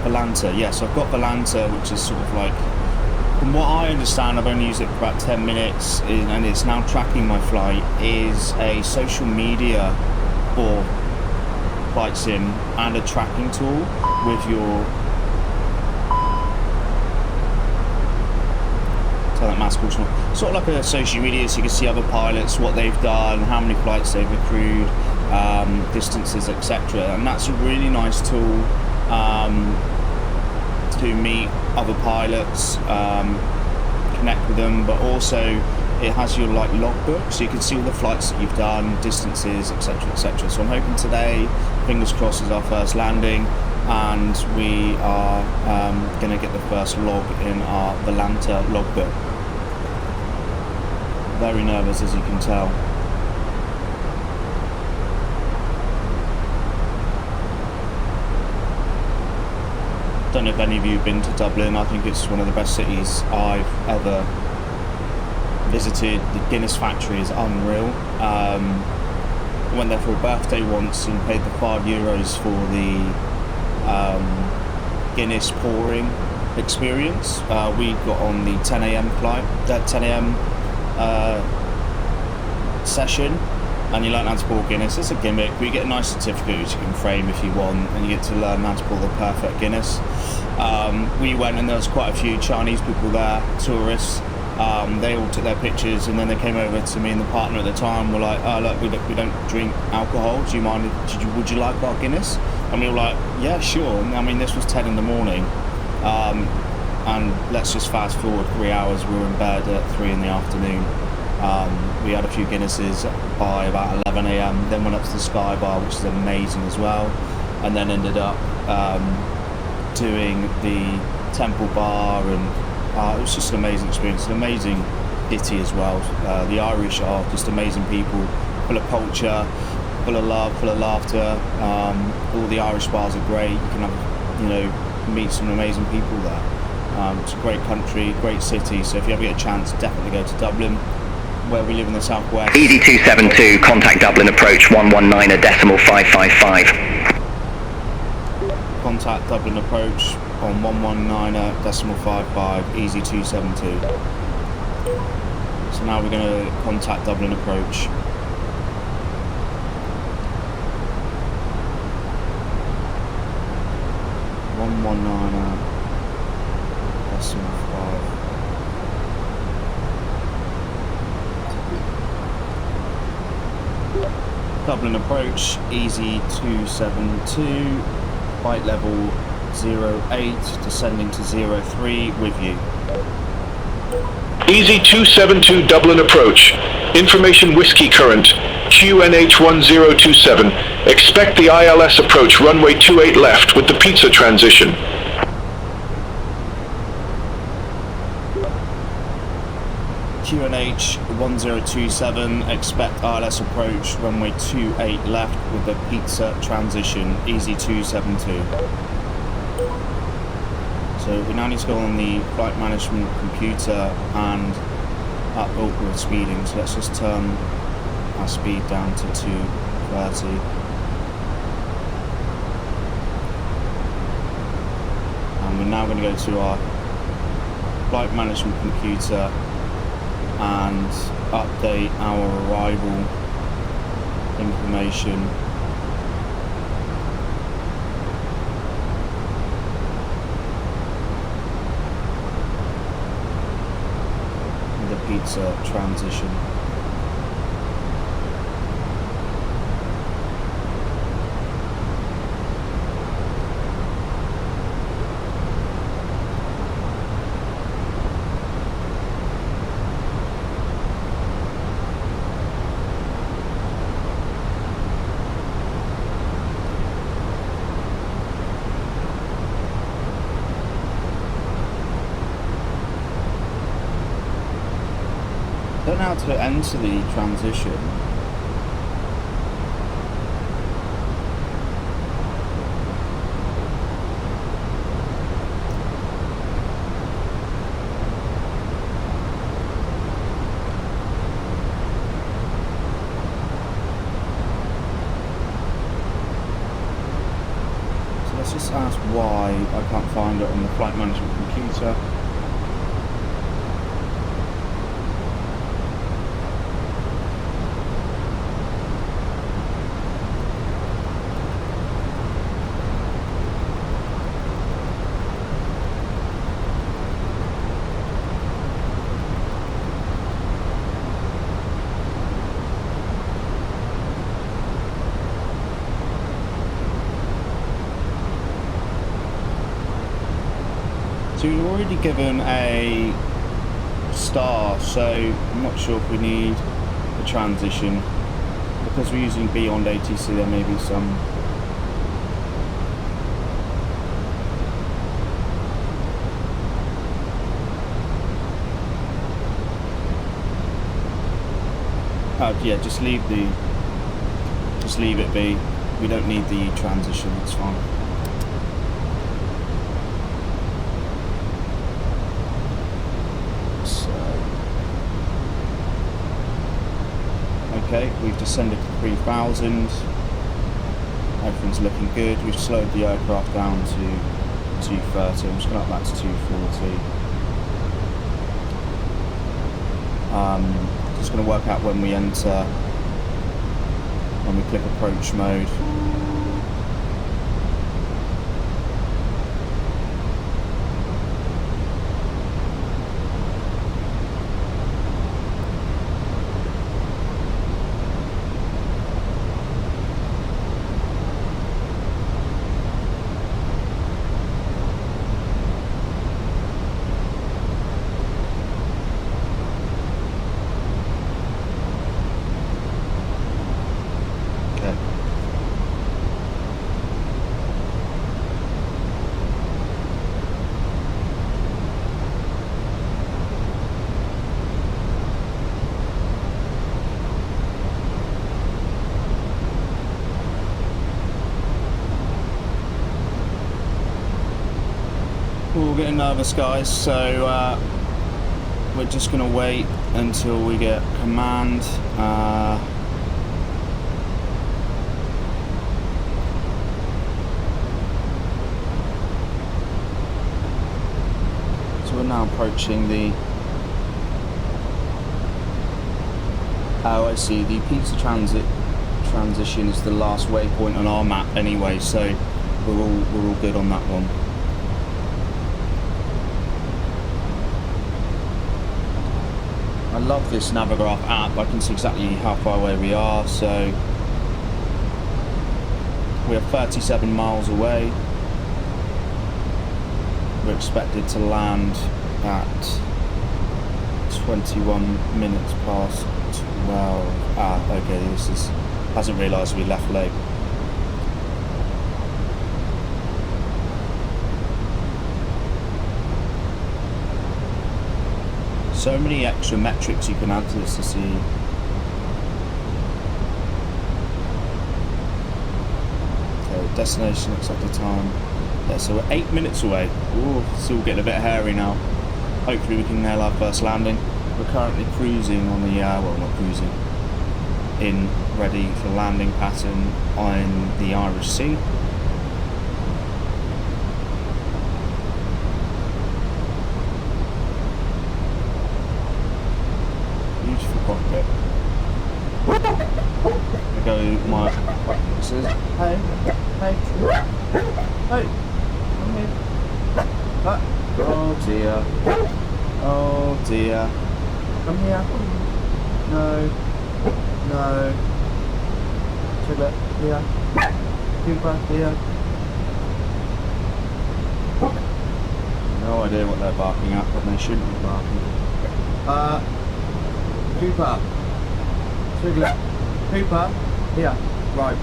Volanta, yes, I've got Volanta, which is sort of like, from what I understand, I've only used it for about 10 minutes, and it's now tracking my flight, is a social media for flight sim and a tracking tool with your that mask sort of like a social media, so you can see other pilots, what they've done, how many flights they've accrued, distances, etc. And that's a really nice tool to meet other pilots, connect with them, but also it has your like logbook, so you can see all the flights that you've done, distances, etc, etc. So I'm hoping today, fingers crossed, is our first landing, and we are going to get the first log in our Volanta logbook. Very nervous, as you can tell. Don't know if any of you have been to Dublin. I think it's one of the best cities I've ever visited. The Guinness factory is unreal. I went there for a birthday once and paid the €5 for the Guinness pouring experience. We got on the 10 a.m. flight, 10 a.m. Session, and you learn how to pour Guinness. It's a gimmick. We get a nice certificate which you can frame if you want, and you get to learn how to pour the perfect Guinness. We went, and there was quite a few Chinese people there, tourists. They all took their pictures, and then they came over to me and the partner at the time. Were like, "Oh, look, we don't drink alcohol. Do you mind? Would you like our Guinness?" And we were like, "Yeah, sure." And I mean, this was 10 in the morning. and let's just fast forward 3 hours. We were in bed at 3 in the afternoon. We had a few Guinnesses by about 11 a.m. Then went up to the Sky Bar, which is amazing as well, and then ended up doing the Temple Bar, and it was just an amazing experience, an amazing city as well. The Irish are just amazing people, full of culture, full of love, full of laughter. All the Irish bars are great. You can have, meet some amazing people there. It's a great country, great city. So if you ever get a chance, definitely go to Dublin, where we live in the southwest.
ED272, contact Dublin approach 119.555.
Contact Dublin approach on 119.55, EZ272. So now we're going to contact Dublin approach. Dublin approach, EZ272, flight level 08, descending to 03 with you.
EZ272 Dublin approach. Information Whiskey current, QNH1027. Expect the ILS approach runway 28 left with the pizza transition.
QNH 1027, expect ILS approach runway 28 left with the pizza transition, EZ272. So we now need to go on the flight management computer and up with speeding. So let's just turn our speed down to 230. And we're now going to go to our flight management computer and update our arrival information. The pizza transition. I don't know how to enter the transition. So let's just ask why I can't find it on the flight management computer. So we've already given a star, so I'm not sure if we need a transition. Because we're using Beyond ATC, there may be some. Yeah, just leave it be. We don't need the transition, it's fine. Okay, we've descended to 3,000. Everything's looking good. We've slowed the aircraft down to 230. I'm just going to up that to 240. Just going to work out when we enter, when we click approach mode. we're all getting nervous, guys, so we're just going to wait until we get command. So we're now approaching the... Oh, I see. The pizza transition is the last waypoint on our map anyway, so we're all good on that one. I love this Navigraph app. I can see exactly how far away we are. So we're 37 miles away. We're expected to land at 21 minutes past 12. Okay, this is... hasn't realised we left late. So many extra metrics you can add to this to see. Okay, destination accepted time. Yeah, so we're 8 minutes away. Ooh, it's all getting a bit hairy now. Hopefully we can nail our first landing. We're currently cruising on the, well, not cruising, in ready for landing pattern on the Irish Sea. Beautiful cockpit. I go my... This is... Hey, hey, hey, come here. Oh dear. Oh dear. Come here. No. No. Sugar, here. Cooper, here. No idea what they're barking at, but they shouldn't be barking. Cooper. Sugar. Cooper, here. Right.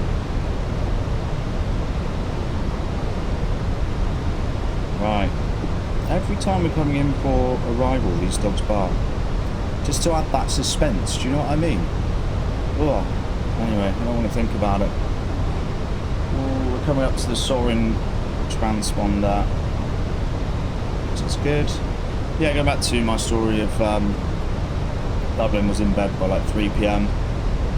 Right. Every time we're coming in for arrival, these dogs bark. Just to add that suspense, do you know what I mean? Oh, anyway, I don't want to think about it. Oh, we're coming up to the soaring transponder, which is good. Yeah, going back to my story of Dublin was in bed by like 3 PM.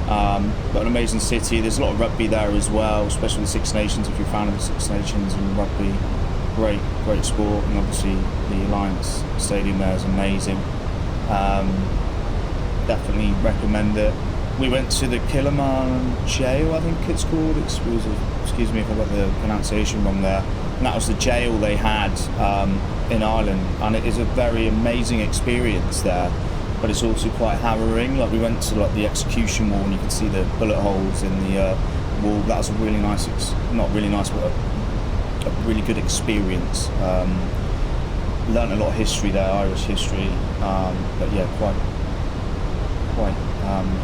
Got an amazing city. There's a lot of rugby there as well, especially the Six Nations. If you're a fan of the Six Nations and rugby, great sport. And obviously the Alliance Stadium there is amazing. Definitely recommend it. We went to the Kilimanjaro, I think it's called. Excuse me if I got the pronunciation wrong there. And that was the jail they had in Ireland, and it is a very amazing experience there. But it's also quite harrowing. Like we went to like the execution wall, and you can see the bullet holes in the wall. That was a really nice, not really nice, but a really good experience. Learned a lot of history there, Irish history, but yeah, quite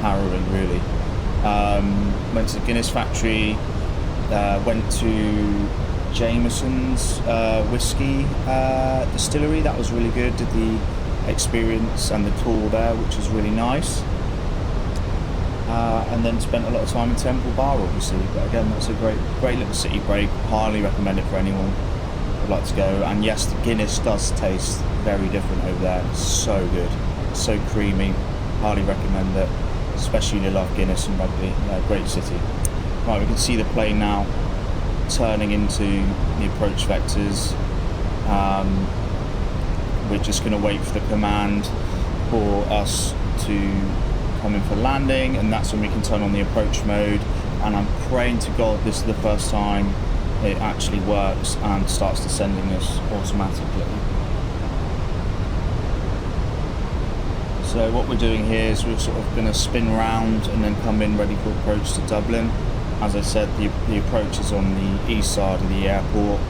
harrowing really. Went to the Guinness factory, went to Jameson's whiskey distillery. That was really good. Did the experience and the tour there, which was really nice. And then spent a lot of time in Temple Bar, obviously. But again, that's a great little city break. Highly recommend it for anyone who'd like to go. And yes, the Guinness does taste very different over there. It's so good, so creamy. Highly recommend it, especially if you love Guinness and rugby. Yeah, great city. Right, we can see the plane now turning into the approach vectors. We're just going to wait for the command for us to come in for landing, and that's when we can turn on the approach mode. And I'm praying to God this is the first time it actually works and starts descending us automatically. So what we're doing here is we're sort of going to spin round and then come in ready for approach to Dublin. As I said, the approach is on the east side of the airport,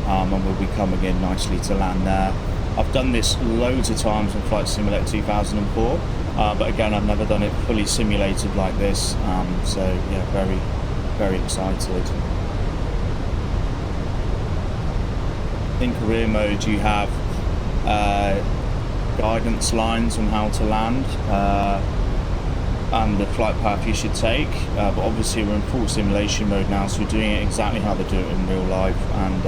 and we'll be coming in nicely to land there. I've done this loads of times on Flight Simulator 2004, but again, I've never done it fully simulated like this, so yeah, very, very excited. In career mode, you have guidance lines on how to land and the flight path you should take, but obviously we're in full simulation mode now, so we're doing it exactly how they do it in real life, and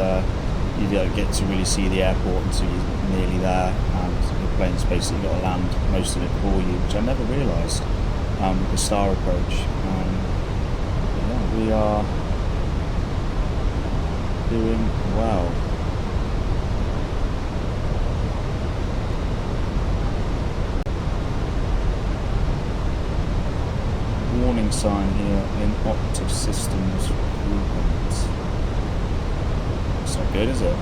you don't get to really see the airport until you're nearly there, and the plane's basically got to land most of it for you, which I never realised with the star approach. Yeah, we are doing well. Warning sign here in optic systems movement. It's not good, is it?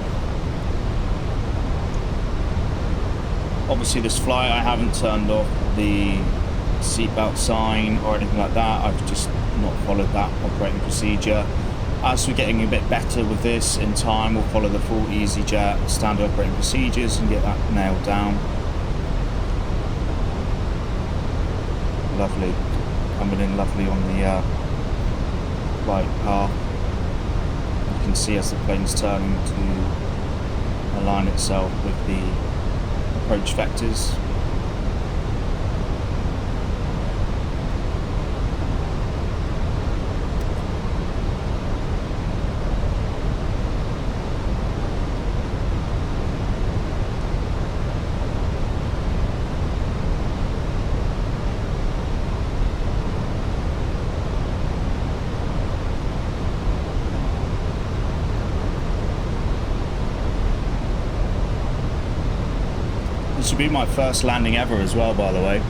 Obviously this flight I haven't turned off the seatbelt sign or anything like that. I've just not followed that operating procedure. As we're getting a bit better with this in time, we'll follow the full EasyJet standard operating procedures and get that nailed down. Lovely. Coming in lovely on the right path. You can see as the plane's turning to align itself with the approach vectors. This will be my first landing ever as well, by the way.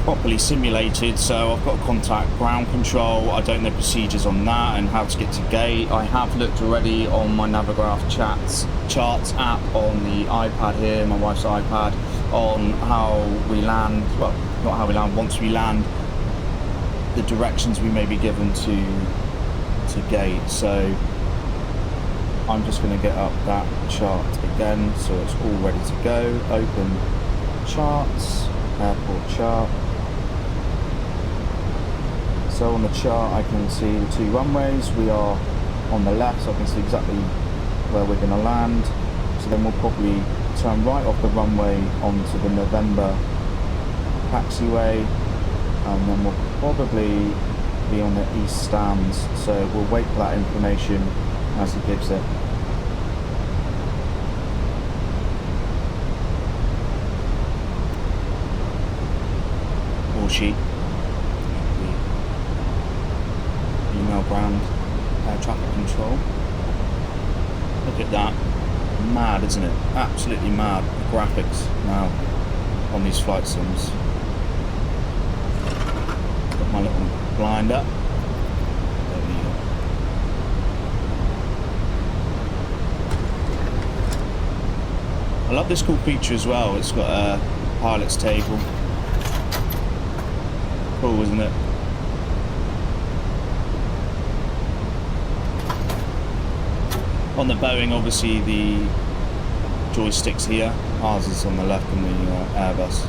Properly simulated, so I've got to contact ground control. I don't know procedures on that and how to get to gate. I have looked already on my Navigraph charts app on the iPad here, my wife's iPad, on how we land, well, not how we land, once we land, the directions we may be given to gate. So I'm just going to get up that chart again so it's all ready to go. Open charts, airport chart. So on the chart I can see the two runways. We are on the left, so I can see exactly where we're going to land. So then we'll probably turn right off the runway onto the November taxiway, and then we'll probably be on the east stands. So we'll wait for that information as he gives it. All sheet. Email brand, air traffic control. Look at that. Mad, isn't it? Absolutely mad. The graphics now on these flight sims. Got my little blind up. There we go. I love this cool feature as well. It's got a pilot's table. Cool, isn't it? On the Boeing, obviously the joysticks here. Ours is on the left on the Airbus.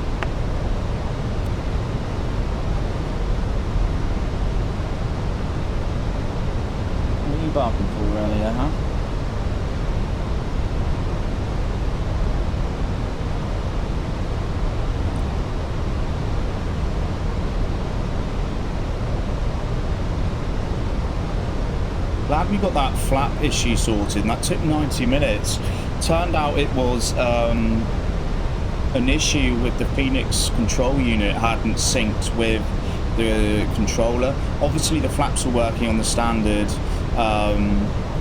What are you barking for earlier, huh? Glad we got that flap issue sorted, and that took 90 minutes. Turned out it was an issue with the Fenix control unit. It hadn't synced with the controller. Obviously the flaps were working on the standard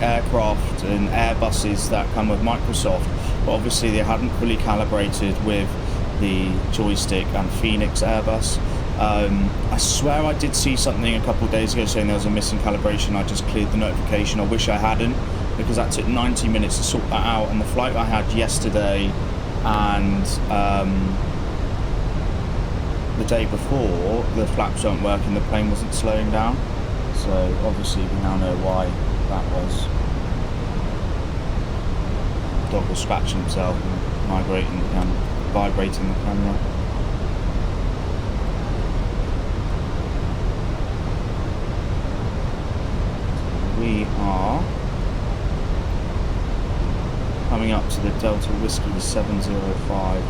aircraft and Airbuses that come with Microsoft, but obviously they hadn't fully calibrated with the joystick and Fenix Airbus. I swear I did see something a couple of days ago saying there was a missing calibration. I just cleared the notification. I wish I hadn't, because that took 90 minutes to sort that out. And the flight I had yesterday and the day before, the flaps weren't working, the plane wasn't slowing down. So obviously we now know why that was. The dog was scratching himself and vibrating the camera. We are coming up to the Delta Whiskey 705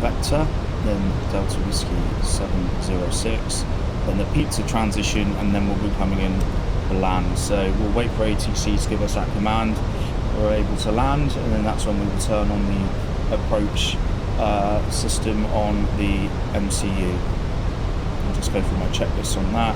vector, then Delta Whiskey 706, then the pizza transition, and then we'll be coming in proper land. So we'll wait for ATC to give us that command. We're able to land, and then that's when we will turn on the approach system on the MCU. I'll just go through my checklist on that.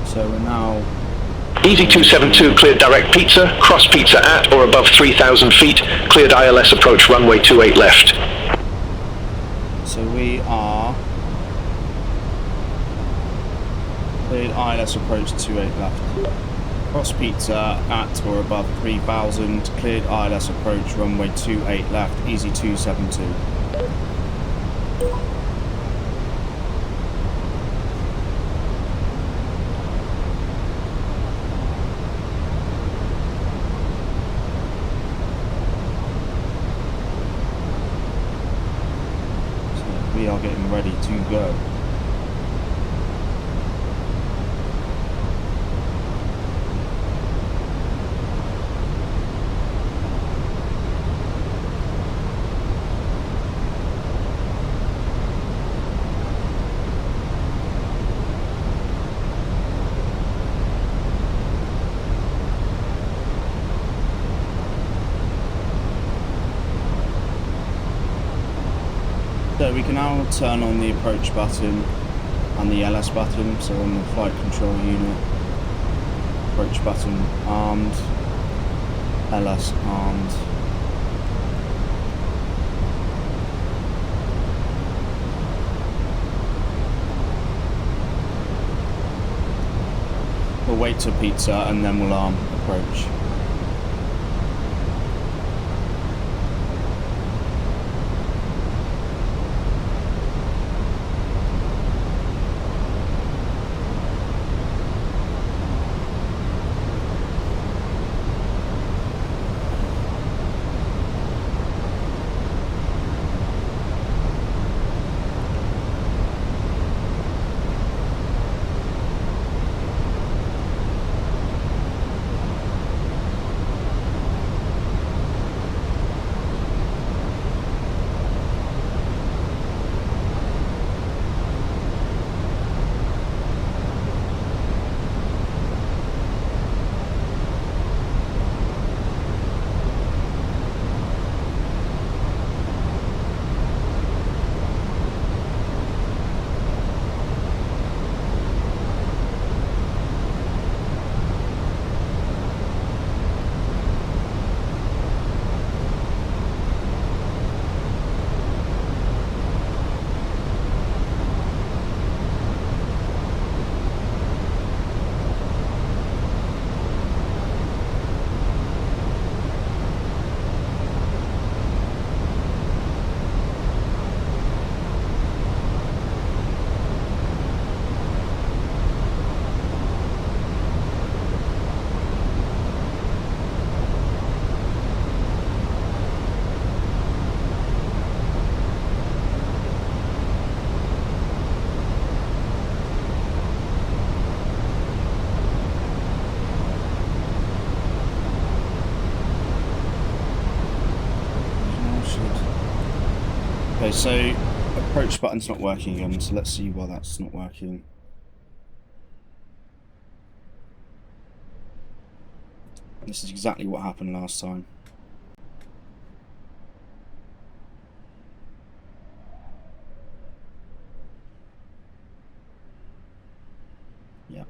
So we're now...
Easy 272 cleared direct pizza, cross pizza at or above 3,000 feet, cleared ILS approach runway 28 left.
So we are... cleared ILS approach 28 left. Cross pizza at or above 3,000, cleared ILS approach runway 28 left, easy 272. We are getting ready to go. So we can now turn on the approach button and the LS button. So on the flight control unit, approach button armed, LS armed. We'll wait till pizza and then we'll arm approach. Okay, so approach button's not working again, so let's see why that's not working. This is exactly what happened last time. Yeah.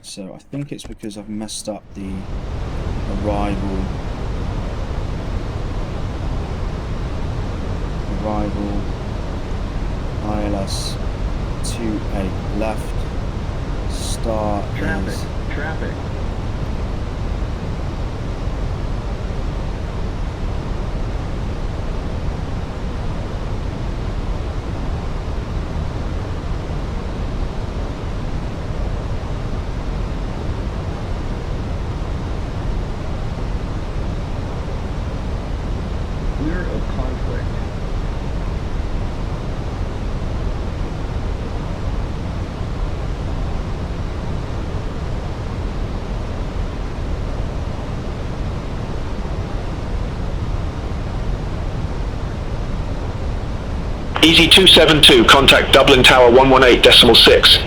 So I think it's because I've messed up the arrival ILS 28 left. Start
Traffic. Clear of conflict.
EG272, contact Dublin Tower 118.6.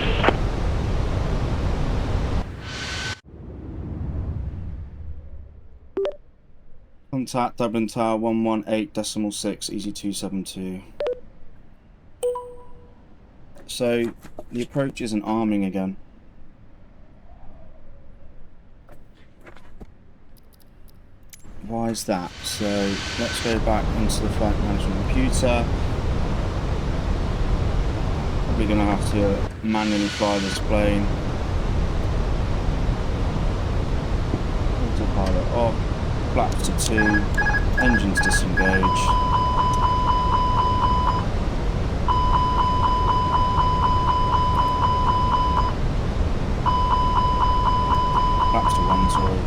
Contact Dublin Tower 118.6, EG272. So the approach isn't arming again. Why is that? So let's go back into the flight management computer. Probably going to have to manually fly this plane. Autopilot off, flaps to 2, engines disengage. Flaps to 1, sorry.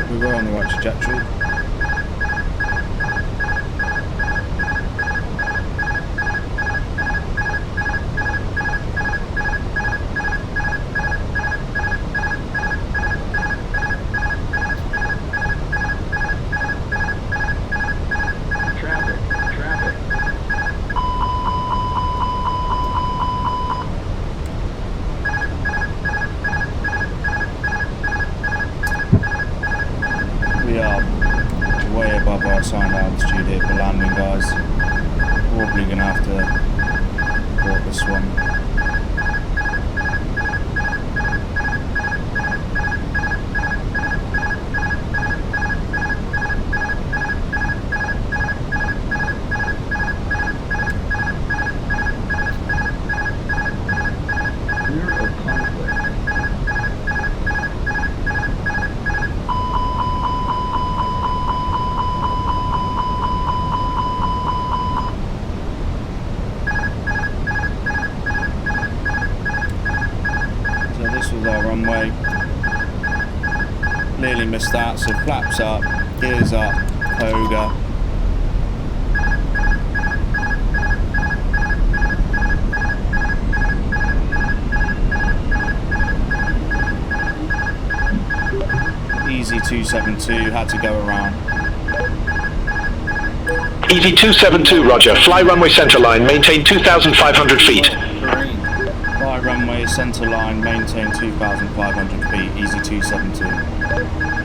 We were on the right trajectory.
Traffic.
We are way above our assigned altitude here for landing, guys. Probably going to have to port this one.
Clear of conflict.
So this was our runway. Clearly missed that, so flaps up, gears up, poga. Easy 272, had to go around.
EG272, roger. Fly runway center line, maintain 2,500 feet.
Fly runway center line, maintain 2,500 feet, easy 272.